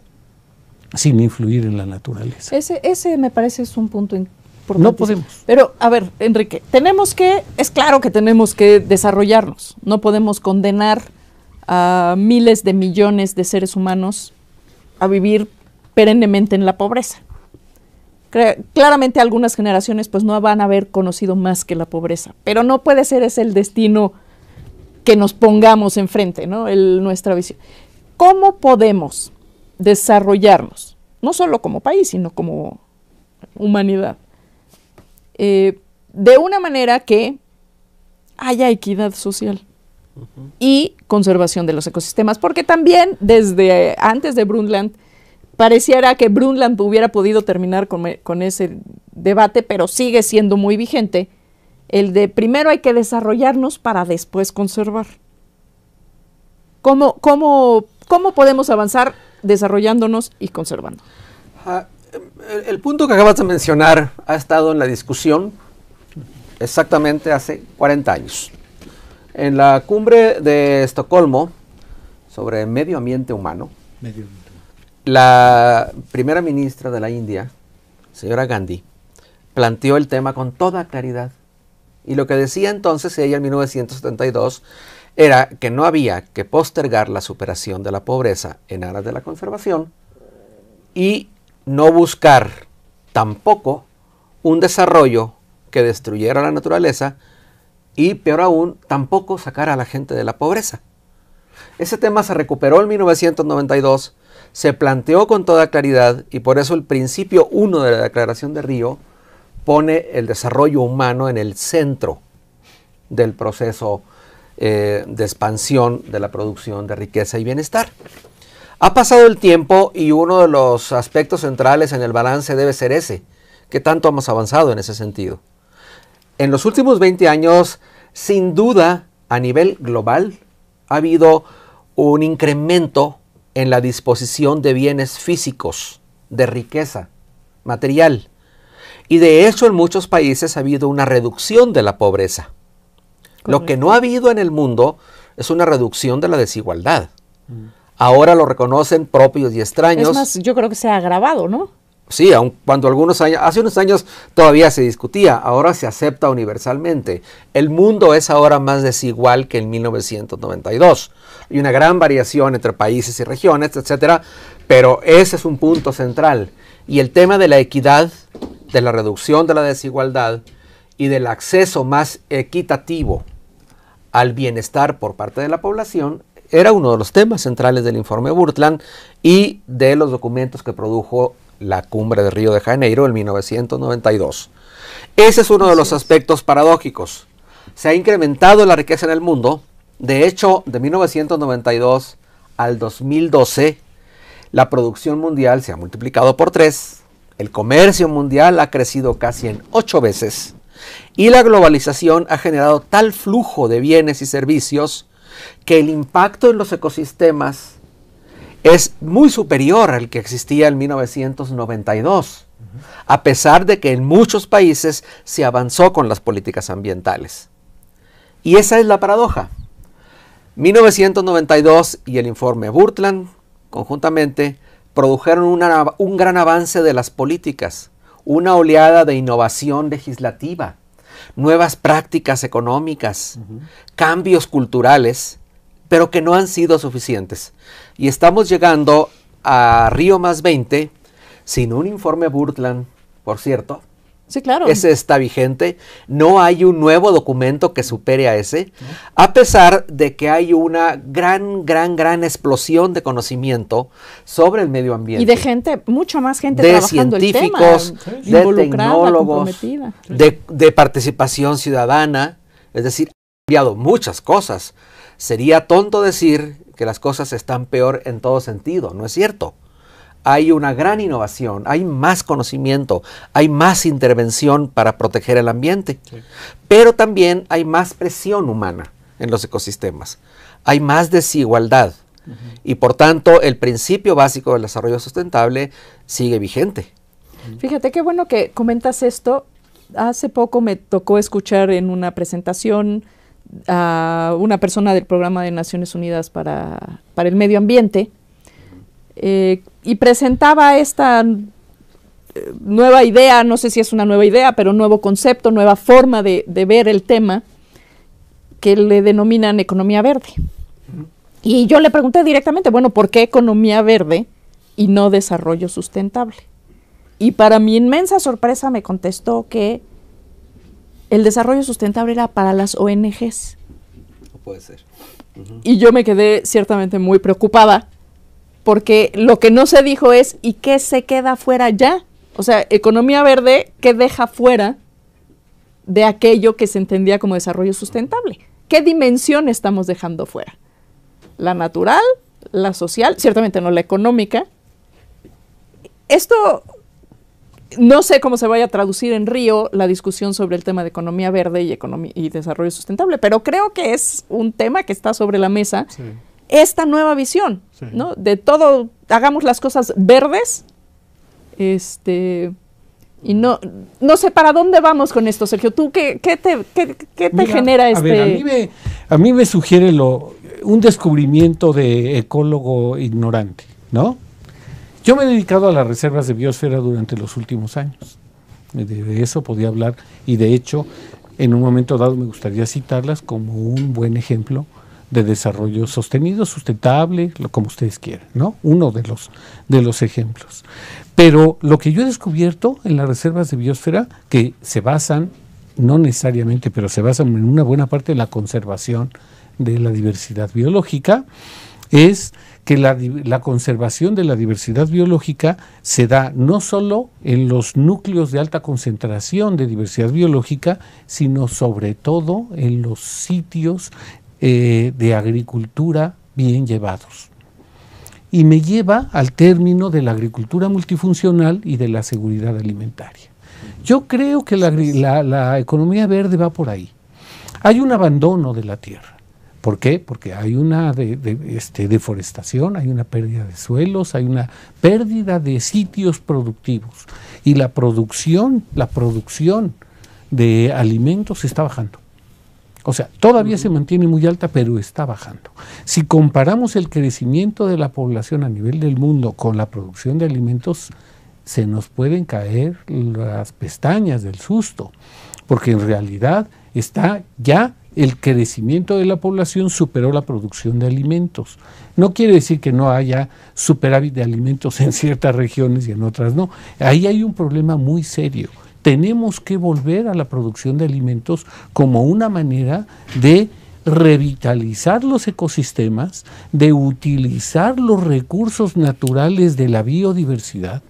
Speaker 4: sin influir en la naturaleza.
Speaker 1: Ese me parece es un punto importante.
Speaker 4: No podemos.
Speaker 1: Pero, a ver, Enrique, es claro que tenemos que desarrollarnos. No podemos condenar a miles de millones de seres humanos a vivir perennemente en la pobreza. Claramente algunas generaciones pues no van a haber conocido más que la pobreza, pero no puede ser ese el destino que nos pongamos enfrente, ¿no? Nuestra visión. ¿Cómo podemos desarrollarnos, no solo como país, sino como humanidad, de una manera que haya equidad social y conservación de los ecosistemas? Porque también desde antes de Brundtland pareciera que Brundtland hubiera podido terminar con ese debate, pero sigue siendo muy vigente el de primero hay que desarrollarnos para después conservar. ¿Cómo podemos avanzar desarrollándonos y conservando?
Speaker 3: El punto que acabas de mencionar ha estado en la discusión exactamente hace 40 años. En la cumbre de Estocolmo sobre medio ambiente humano, la primera ministra de la India, señora Gandhi, planteó el tema con toda claridad. Y lo que decía entonces ella en 1972 era que no había que postergar la superación de la pobreza en aras de la conservación y no buscar tampoco un desarrollo que destruyera la naturaleza y, peor aún, tampoco sacar a la gente de la pobreza. Ese tema se recuperó en 1992, se planteó con toda claridad y por eso el principio 1 de la Declaración de Río pone el desarrollo humano en el centro del proceso de expansión de la producción de riqueza y bienestar. Ha pasado el tiempo y uno de los aspectos centrales en el balance debe ser ese, que tanto hemos avanzado en ese sentido. en los últimos 20 años, sin duda, a nivel global, ha habido un incremento en la disposición de bienes físicos, de riqueza material. Y de hecho, en muchos países ha habido una reducción de la pobreza. Correcto. Lo que no ha habido en el mundo es una reducción de la desigualdad. Ahora lo reconocen propios y extraños.
Speaker 1: Es más, yo creo que se ha agravado, ¿no?
Speaker 3: Sí, aun cuando hace unos años todavía se discutía, ahora se acepta universalmente. El mundo es ahora más desigual que en 1992. Hay una gran variación entre países y regiones, etcétera, pero ese es un punto central. Y el tema de la equidad, de la reducción de la desigualdad y del acceso más equitativo al bienestar por parte de la población era uno de los temas centrales del informe Brundtland y de los documentos que produjo la Cumbre de Río de Janeiro en 1992. Ese es uno de los aspectos paradójicos. Se ha incrementado la riqueza en el mundo. De hecho, de 1992 al 2012, la producción mundial se ha multiplicado por 3, el comercio mundial ha crecido casi en 8 veces y la globalización ha generado tal flujo de bienes y servicios que el impacto en los ecosistemas es muy superior al que existía en 1992, a pesar de que en muchos países se avanzó con las políticas ambientales. Y esa es la paradoja. 1992 y el informe Brundtland, conjuntamente, produjeron un gran avance de las políticas, una oleada de innovación legislativa, nuevas prácticas económicas, cambios culturales, pero que no han sido suficientes. Y estamos llegando a Río +20 sin un informe Brundtland, por cierto.
Speaker 1: Sí, claro.
Speaker 3: Ese está vigente. No hay un nuevo documento que supere a ese, a pesar de que hay una gran explosión de conocimiento sobre el medio ambiente.
Speaker 1: Y de gente, mucha más gente
Speaker 3: de
Speaker 1: trabajando
Speaker 3: científicos,
Speaker 1: el tema,
Speaker 3: de
Speaker 1: involucrada,
Speaker 3: tecnólogos,
Speaker 1: comprometida.
Speaker 3: de participación ciudadana. Es decir, han cambiado muchas cosas. Sería tonto decir que las cosas están peor en todo sentido. No es cierto. Hay una gran innovación, hay más conocimiento, hay más intervención para proteger el ambiente. Sí. Pero también hay más presión humana en los ecosistemas. Hay más desigualdad. Y por tanto, el principio básico del desarrollo sustentable sigue vigente.
Speaker 1: Fíjate qué bueno que comentas esto. Hace poco me tocó escuchar en una presentación a una persona del Programa de Naciones Unidas para el Medio Ambiente, y presentaba esta nueva idea, no sé si es una nueva idea, pero nuevo concepto, nueva forma de ver el tema, que le denominan economía verde. Y yo le pregunté directamente, bueno, ¿por qué economía verde y no desarrollo sustentable? Y para mi inmensa sorpresa me contestó que el desarrollo sustentable era para las ONGs.
Speaker 3: No puede ser.
Speaker 1: Y yo me quedé ciertamente muy preocupada, porque lo que no se dijo es, ¿y qué se queda fuera ya? O sea, economía verde, ¿qué deja fuera de aquello que se entendía como desarrollo sustentable? ¿Qué dimensión estamos dejando fuera? ¿La natural? ¿La social? Ciertamente no la económica. Esto, no sé cómo se vaya a traducir en Río la discusión sobre el tema de economía verde y desarrollo sustentable, pero creo que es un tema que está sobre la mesa. Sí. Esta nueva visión, sí, ¿no? De todo, hagamos las cosas verdes, y no sé para dónde vamos con esto, Sergio. ¿Tú qué te genera este?
Speaker 4: A ver, a mí me sugiere un descubrimiento de ecólogo ignorante, ¿no? Yo me he dedicado a las reservas de biosfera durante los últimos años. De eso podía hablar, y de hecho, en un momento dado me gustaría citarlas como un buen ejemplo de desarrollo sostenido, sustentable, como ustedes quieran, ¿no? Uno de los ejemplos. Pero lo que yo he descubierto en las reservas de biosfera, que se basan, no necesariamente, pero se basan en una buena parte en la conservación de la diversidad biológica, es que la conservación de la diversidad biológica se da no solo en los núcleos de alta concentración de diversidad biológica, sino sobre todo en los sitios de agricultura bien llevados. Y me lleva al término de la agricultura multifuncional y de la seguridad alimentaria. Yo creo que la economía verde va por ahí. Hay un abandono de la tierra. ¿Por qué? Porque hay una deforestación, hay una pérdida de suelos, hay una pérdida de sitios productivos. Y la producción de alimentos está bajando. O sea, todavía se mantiene muy alta, pero está bajando. Si comparamos el crecimiento de la población a nivel del mundo con la producción de alimentos, se nos pueden caer las pestañas del susto, porque en realidad está ya el crecimiento de la población superó la producción de alimentos. No quiere decir que no haya superávit de alimentos en ciertas regiones y en otras no. Ahí hay un problema muy serio. Tenemos que volver a la producción de alimentos como una manera de revitalizar los ecosistemas, de utilizar los recursos naturales de la biodiversidad.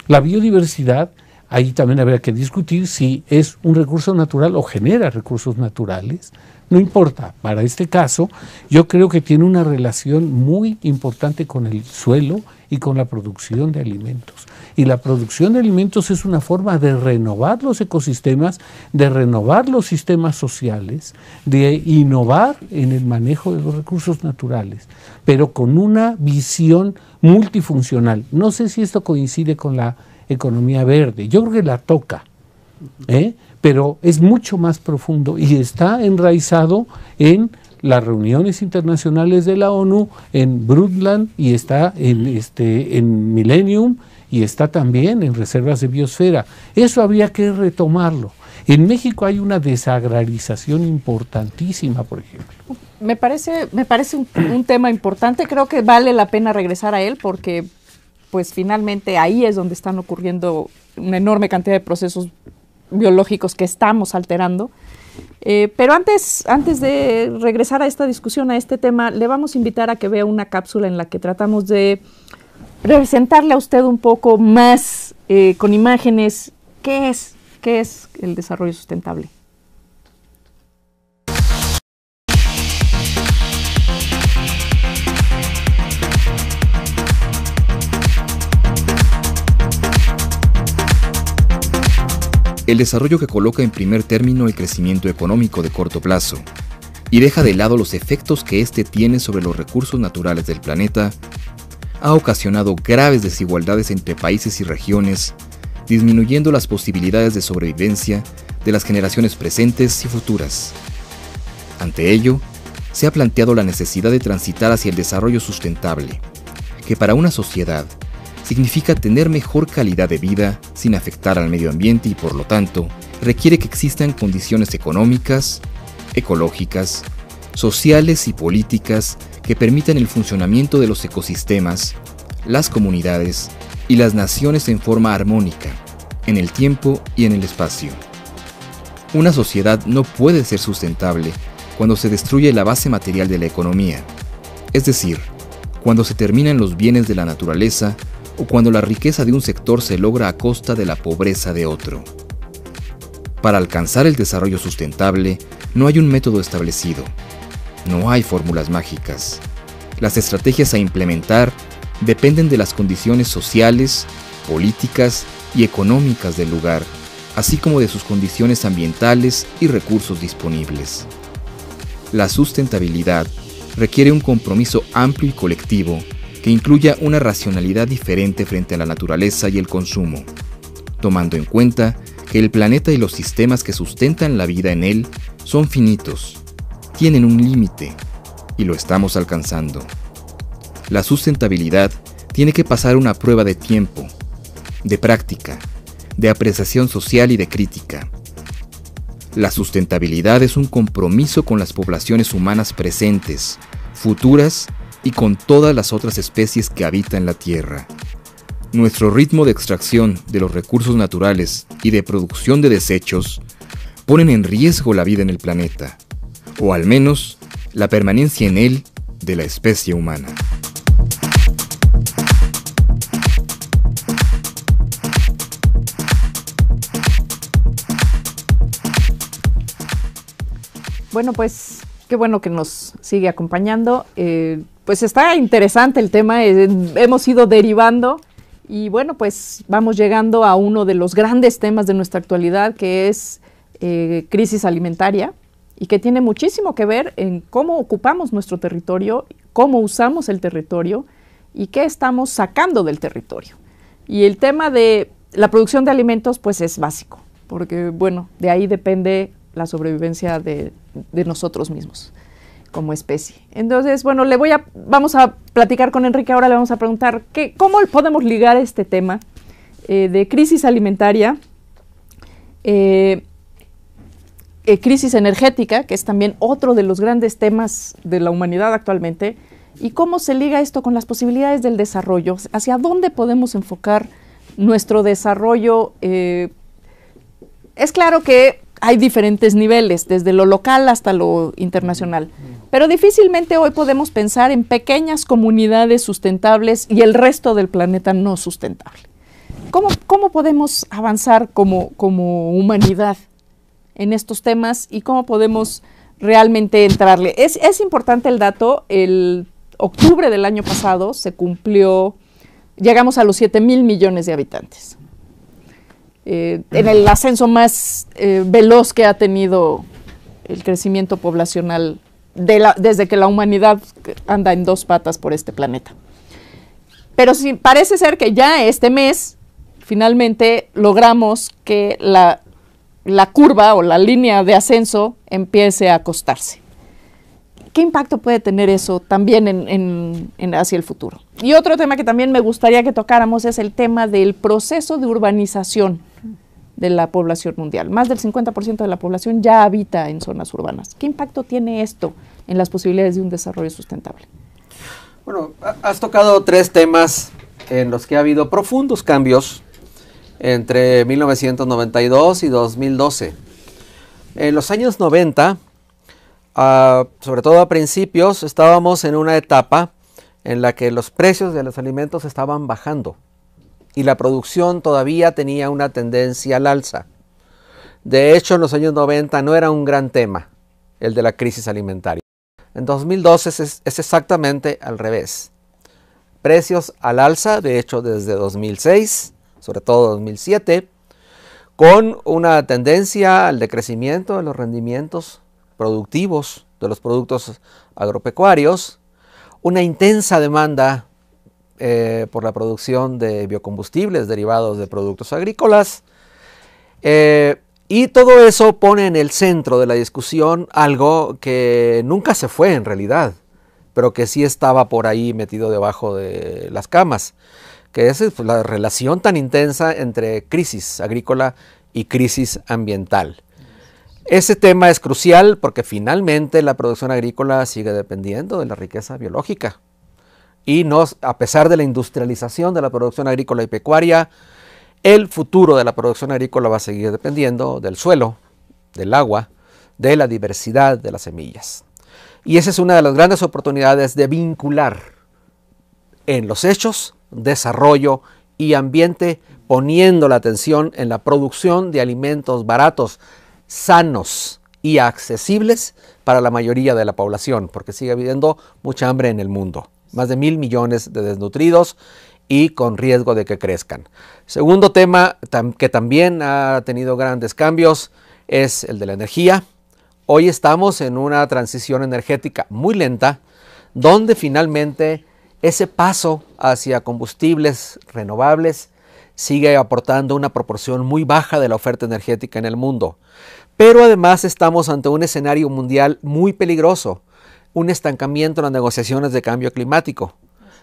Speaker 4: La biodiversidad, ahí también habría que discutir si es un recurso natural o genera recursos naturales. No importa, para este caso yo creo que tiene una relación muy importante con el suelo y con la producción de alimentos. Y la producción de alimentos es una forma de renovar los ecosistemas, de renovar los sistemas sociales, de innovar en el manejo de los recursos naturales, pero con una visión multifuncional. No sé si esto coincide con la economía verde, yo creo que la toca, pero es mucho más profundo y está enraizado en las reuniones internacionales de la ONU, en Brundtland, y está en Millennium, y está también en reservas de biosfera. Eso habría que retomarlo. En México hay una desagrarización importantísima, por ejemplo.
Speaker 1: Me parece un tema importante, creo que vale la pena regresar a él porque pues finalmente ahí es donde están ocurriendo una enorme cantidad de procesos biológicos que estamos alterando. Pero antes de regresar a esta discusión, a este tema, le vamos a invitar a que vea una cápsula en la que tratamos de presentarle a usted un poco más con imágenes qué es el desarrollo sustentable.
Speaker 2: El desarrollo que coloca en primer término el crecimiento económico de corto plazo y deja de lado los efectos que éste tiene sobre los recursos naturales del planeta, ha ocasionado graves desigualdades entre países y regiones, disminuyendo las posibilidades de sobrevivencia de las generaciones presentes y futuras. Ante ello, se ha planteado la necesidad de transitar hacia el desarrollo sustentable, que para una sociedad significa tener mejor calidad de vida sin afectar al medio ambiente y por lo tanto requiere que existan condiciones económicas, ecológicas, sociales y políticas que permitan el funcionamiento de los ecosistemas, las comunidades y las naciones en forma armónica, en el tiempo y en el espacio. Una sociedad no puede ser sustentable cuando se destruye la base material de la economía, es decir, cuando se terminan los bienes de la naturaleza o cuando la riqueza de un sector se logra a costa de la pobreza de otro. Para alcanzar el desarrollo sustentable, no hay un método establecido. No hay fórmulas mágicas. Las estrategias a implementar dependen de las condiciones sociales, políticas y económicas del lugar, así como de sus condiciones ambientales y recursos disponibles. La sustentabilidad requiere un compromiso amplio y colectivo que incluya una racionalidad diferente frente a la naturaleza y el consumo, tomando en cuenta que el planeta y los sistemas que sustentan la vida en él son finitos, tienen un límite, y lo estamos alcanzando. La sustentabilidad tiene que pasar una prueba de tiempo, de práctica, de apreciación social y de crítica. La sustentabilidad es un compromiso con las poblaciones humanas presentes, futuras y con todas las otras especies que habitan la Tierra. Nuestro ritmo de extracción de los recursos naturales y de producción de desechos ponen en riesgo la vida en el planeta, o al menos la permanencia en él de la especie humana.
Speaker 1: Bueno, pues qué bueno que nos sigue acompañando. Pues está interesante el tema, hemos ido derivando Y bueno, pues vamos llegando a uno de los grandes temas de nuestra actualidad, que es crisis alimentaria, y que tiene muchísimo que ver en cómo ocupamos nuestro territorio, cómo usamos el territorio y qué estamos sacando del territorio. Y el tema de la producción de alimentos pues es básico, porque bueno, de ahí depende la sobrevivencia de nosotros mismos como especie. Entonces, bueno, vamos a platicar con Enrique, ahora le vamos a preguntar cómo podemos ligar este tema de crisis alimentaria, crisis energética, que es también otro de los grandes temas de la humanidad actualmente, y cómo se liga esto con las posibilidades del desarrollo, hacia dónde podemos enfocar nuestro desarrollo. Es claro que hay diferentes niveles, desde lo local hasta lo internacional, pero difícilmente hoy podemos pensar en pequeñas comunidades sustentables y el resto del planeta no sustentable. ¿Cómo podemos avanzar como humanidad en estos temas y cómo podemos realmente entrarle? Es importante el dato. El octubre del año pasado llegamos a los 7,000 millones de habitantes. En el ascenso más veloz que ha tenido el crecimiento poblacional desde que la humanidad anda en dos patas por este planeta. Pero sí, parece ser que ya este mes finalmente logramos que la curva o la línea de ascenso empiece a acostarse. ¿Qué impacto puede tener eso también hacia el futuro? Y otro tema que también me gustaría que tocáramos es el tema del proceso de urbanización de la población mundial. Más del 50% de la población ya habita en zonas urbanas. ¿Qué impacto tiene esto en las posibilidades de un desarrollo sustentable?
Speaker 3: Bueno, has tocado tres temas en los que ha habido profundos cambios entre 1992 y 2012. En los años 90, sobre todo a principios, estábamos en una etapa en la que los precios de los alimentos estaban bajando y la producción todavía tenía una tendencia al alza. De hecho, en los años 90 no era un gran tema el de la crisis alimentaria. En 2012 es exactamente al revés. Precios al alza, de hecho desde 2006, sobre todo 2007, con una tendencia al decrecimiento de los rendimientos productivos de los productos agropecuarios, una intensa demanda por la producción de biocombustibles derivados de productos agrícolas, y todo eso pone en el centro de la discusión algo que nunca se fue en realidad, pero que sí estaba por ahí metido debajo de las camas, que es pues, la relación tan intensa entre crisis agrícola y crisis ambiental. Ese tema es crucial porque finalmente la producción agrícola sigue dependiendo de la riqueza biológica. Y a pesar de la industrialización de la producción agrícola y pecuaria, el futuro de la producción agrícola va a seguir dependiendo del suelo, del agua, de la diversidad de las semillas. Y esa es una de las grandes oportunidades de vincular en los hechos, desarrollo y ambiente, poniendo la atención en la producción de alimentos baratos, sanos y accesibles para la mayoría de la población, porque sigue habiendo mucha hambre en el mundo. Más de 1,000 millones de desnutridos y con riesgo de que crezcan. Segundo tema que también ha tenido grandes cambios es el de la energía. Hoy estamos en una transición energética muy lenta, donde finalmente ese paso hacia combustibles renovables sigue aportando una proporción muy baja de la oferta energética en el mundo. Pero además estamos ante un escenario mundial muy peligroso, un estancamiento en las negociaciones de cambio climático.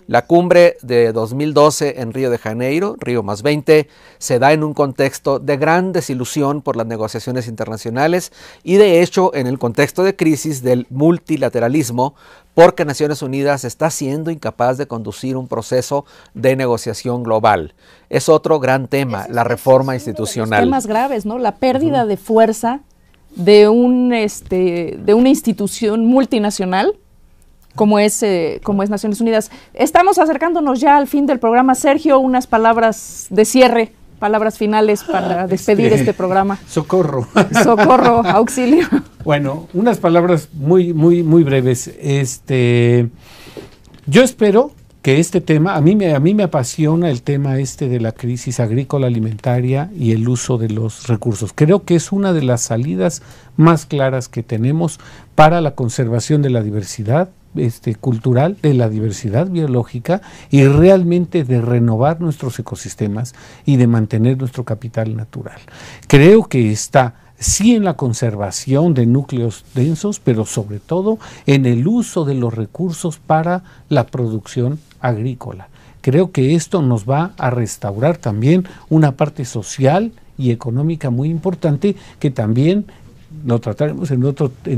Speaker 3: La cumbre de 2012 en Río de Janeiro, Río +20, se da en un contexto de gran desilusión por las negociaciones internacionales y de hecho en el contexto de crisis del multilateralismo, porque Naciones Unidas está siendo incapaz de conducir un proceso de negociación global. Es otro gran tema, la reforma institucional.
Speaker 1: Los temas graves, ¿no? La pérdida de fuerza de una institución multinacional como es Naciones Unidas. Estamos acercándonos ya al fin del programa. Sergio, unas palabras de cierre, palabras finales para despedir este programa.
Speaker 4: Socorro.
Speaker 1: Socorro, auxilio.
Speaker 4: Bueno, unas palabras muy breves. Yo espero que este tema, a mí me apasiona el tema de la crisis agrícola alimentaria y el uso de los recursos. Creo que es una de las salidas más claras que tenemos para la conservación de la diversidad cultural, de la diversidad biológica y realmente de renovar nuestros ecosistemas y de mantener nuestro capital natural. Creo que está sí en la conservación de núcleos densos, pero sobre todo en el uso de los recursos para la producción agrícola. Creo que esto nos va a restaurar también una parte social y económica muy importante que también lo trataremos en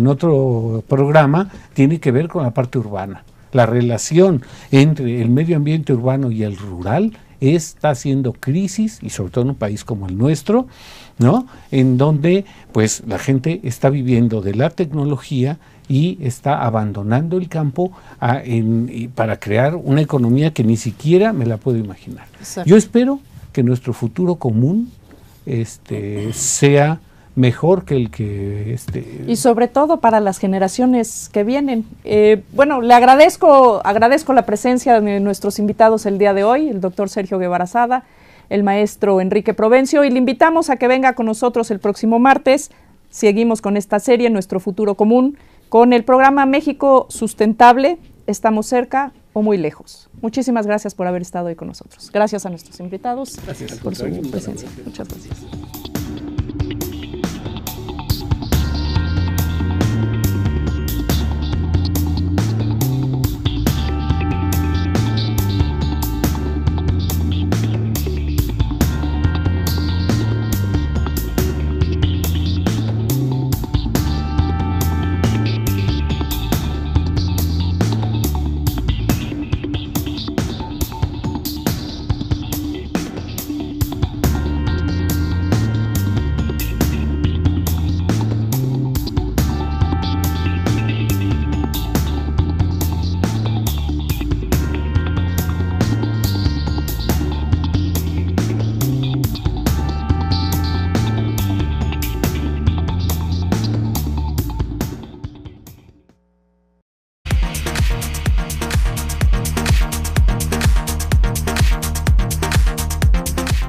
Speaker 4: otro programa, tiene que ver con la parte urbana. La relación entre el medio ambiente urbano y el rural está haciendo crisis, y sobre todo en un país como el nuestro, ¿no? En donde pues la gente está viviendo de la tecnología y está abandonando el campo para crear una economía que ni siquiera me la puedo imaginar. Exacto. Yo espero que nuestro futuro común sea mejor que el que
Speaker 1: y sobre todo para las generaciones que vienen. Bueno, le agradezco la presencia de nuestros invitados el día de hoy, el doctor Sergio Guevara Sada, el maestro Enrique Provencio, y le invitamos a que venga con nosotros el próximo martes. Seguimos con esta serie, Nuestro Futuro Común, con el programa México Sustentable. ¿Estamos cerca o muy lejos? Muchísimas gracias por haber estado hoy con nosotros. Gracias a nuestros invitados por su presencia. Muchas gracias.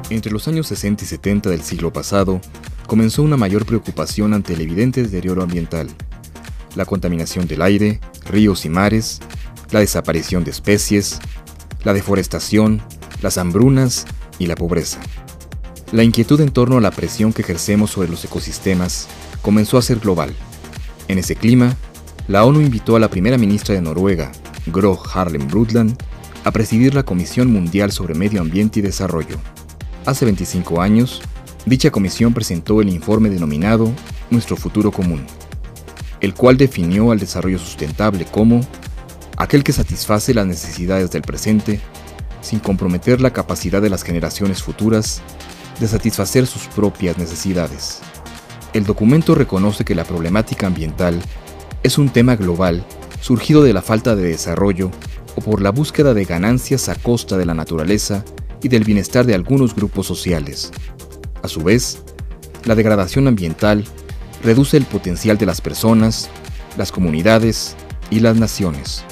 Speaker 2: Entre los años 60 y 70 del siglo pasado, comenzó una mayor preocupación ante el evidente deterioro ambiental, la contaminación del aire, ríos y mares, la desaparición de especies, la deforestación, las hambrunas y la pobreza. La inquietud en torno a la presión que ejercemos sobre los ecosistemas comenzó a ser global. En ese clima, la ONU invitó a la primera ministra de Noruega, Gro Harlem Brundtland, a presidir la Comisión Mundial sobre Medio Ambiente y Desarrollo. Hace 25 años, dicha comisión presentó el informe denominado Nuestro Futuro Común, el cual definió al desarrollo sustentable como aquel que satisface las necesidades del presente sin comprometer la capacidad de las generaciones futuras de satisfacer sus propias necesidades. El documento reconoce que la problemática ambiental es un tema global surgido de la falta de desarrollo o por la búsqueda de ganancias a costa de la naturaleza y del bienestar de algunos grupos sociales. A su vez, la degradación ambiental reduce el potencial de las personas, las comunidades y las naciones.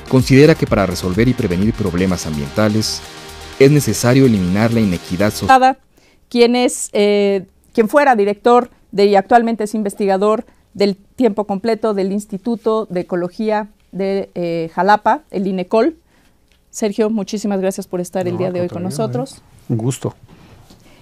Speaker 2: Considera que para resolver y prevenir problemas ambientales es necesario eliminar la inequidad social.
Speaker 1: Quien fuera director y actualmente es investigador del tiempo completo del Instituto de Ecología de Jalapa, el INECOL. Sergio, muchísimas gracias por estar el día de hoy con nosotros.
Speaker 4: Un gusto.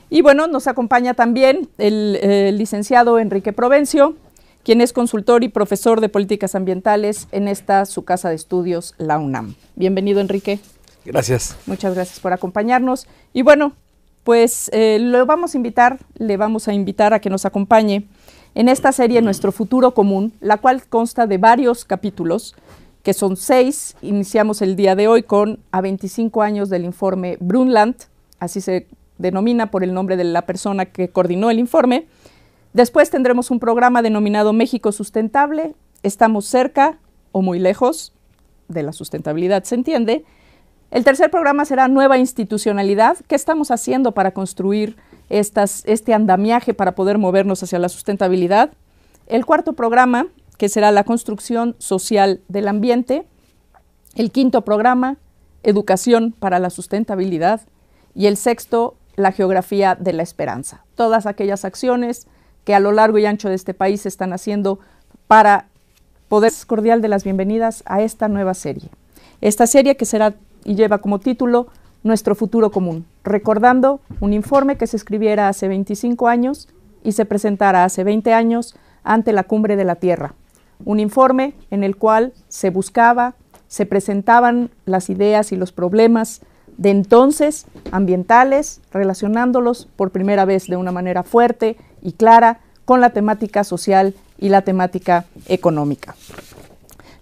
Speaker 1: Y bueno, nos acompaña también el licenciado Enrique Provencio, quien es consultor y profesor de políticas ambientales en su casa de estudios, la UNAM. Bienvenido, Enrique.
Speaker 3: Gracias.
Speaker 1: Muchas gracias por acompañarnos. Y bueno, pues le vamos a invitar a que nos acompañe en esta serie Nuestro Futuro Común, la cual consta de varios capítulos, que son 6. Iniciamos el día de hoy con a 25 años del informe Brundtland, así se denomina por el nombre de la persona que coordinó el informe. Después tendremos un programa denominado México Sustentable, ¿estamos cerca o muy lejos de la sustentabilidad, se entiende? El tercer programa será Nueva Institucionalidad, ¿qué estamos haciendo para construir este andamiaje para poder movernos hacia la sustentabilidad? El cuarto programa, que será la construcción social del ambiente. El quinto programa, educación para la sustentabilidad. Y el sexto, la geografía de la esperanza. Todas aquellas acciones que a lo largo y ancho de este país se están haciendo para poder cordial de las bienvenidas a esta nueva serie. Esta serie que será y lleva como título Nuestro futuro común, recordando un informe que se escribiera hace 25 años y se presentara hace 20 años ante la Cumbre de la Tierra. Un informe en el cual se buscaba, se presentaban las ideas y los problemas de entonces ambientales, relacionándolos por primera vez de una manera fuerte y clara con la temática social y la temática económica.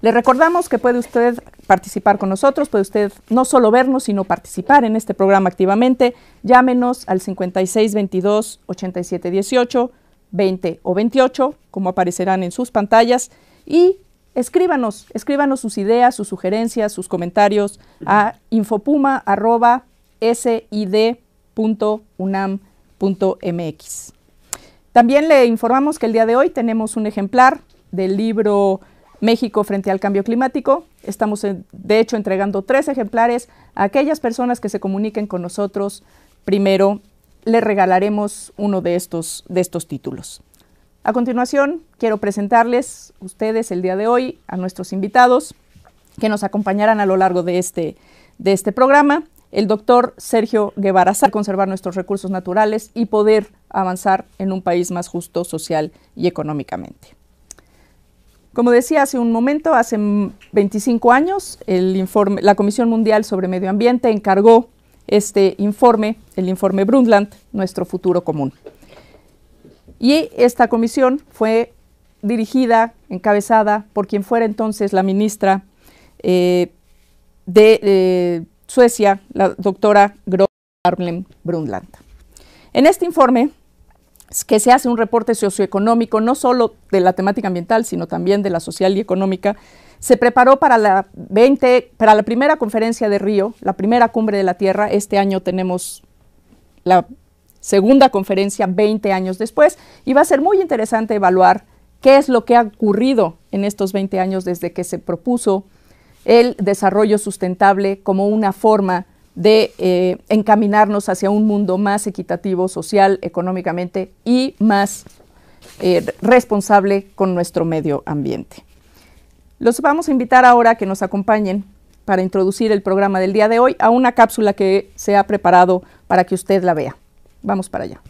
Speaker 1: Le recordamos que puede usted participar con nosotros, puede usted no solo vernos, sino participar en este programa activamente. Llámenos al 5622 8718, 20 o 28, como aparecerán en sus pantallas, y escríbanos sus ideas, sus sugerencias, sus comentarios a infopuma@sid.unam.mx. También le informamos que el día de hoy tenemos un ejemplar del libro México frente al cambio climático. Estamos, de hecho, entregando 3 ejemplares a aquellas personas que se comuniquen con nosotros. Primero, le regalaremos uno de estos títulos. A continuación, quiero presentarles ustedes el día de hoy a nuestros invitados que nos acompañarán a lo largo de este programa. El doctor Sergio Guevara Sala, conservar nuestros recursos naturales y poder avanzar en un país más justo, social y económicamente. Como decía hace un momento, hace 25 años, la Comisión Mundial sobre Medio Ambiente encargó este informe, el informe Brundtland, Nuestro futuro común. Y esta comisión fue dirigida, encabezada por quien fuera entonces la ministra de Suecia, la doctora Gro Harlem Brundtland. En este informe, que se hace un reporte socioeconómico, no solo de la temática ambiental, sino también de la social y económica, se preparó para la primera conferencia de Río, la primera cumbre de la Tierra. Este año tenemos la segunda conferencia 20 años después, y va a ser muy interesante evaluar qué es lo que ha ocurrido en estos 20 años desde que se propuso el desarrollo sustentable como una forma de encaminarnos hacia un mundo más equitativo, social, económicamente y más responsable con nuestro medio ambiente. Los vamos a invitar ahora a que nos acompañen para introducir el programa del día de hoy a una cápsula que se ha preparado para que usted la vea. Vamos para allá.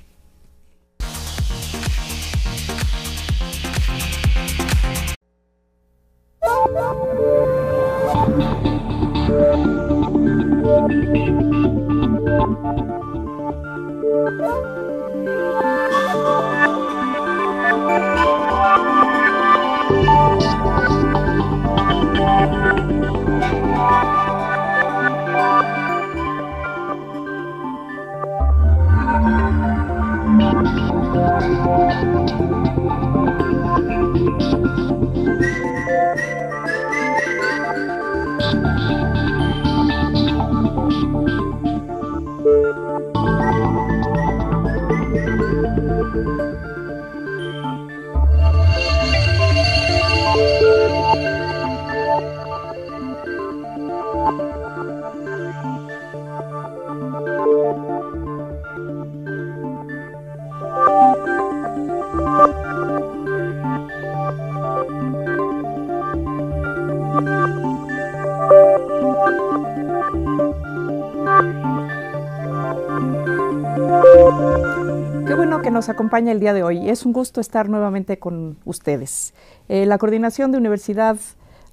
Speaker 1: Qué bueno que nos acompaña el día de hoy. Es un gusto estar nuevamente con ustedes. La Coordinación de Universidad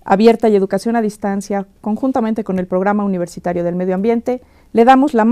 Speaker 1: Abierta y Educación a Distancia, conjuntamente con el Programa Universitario del Medio Ambiente, le damos la más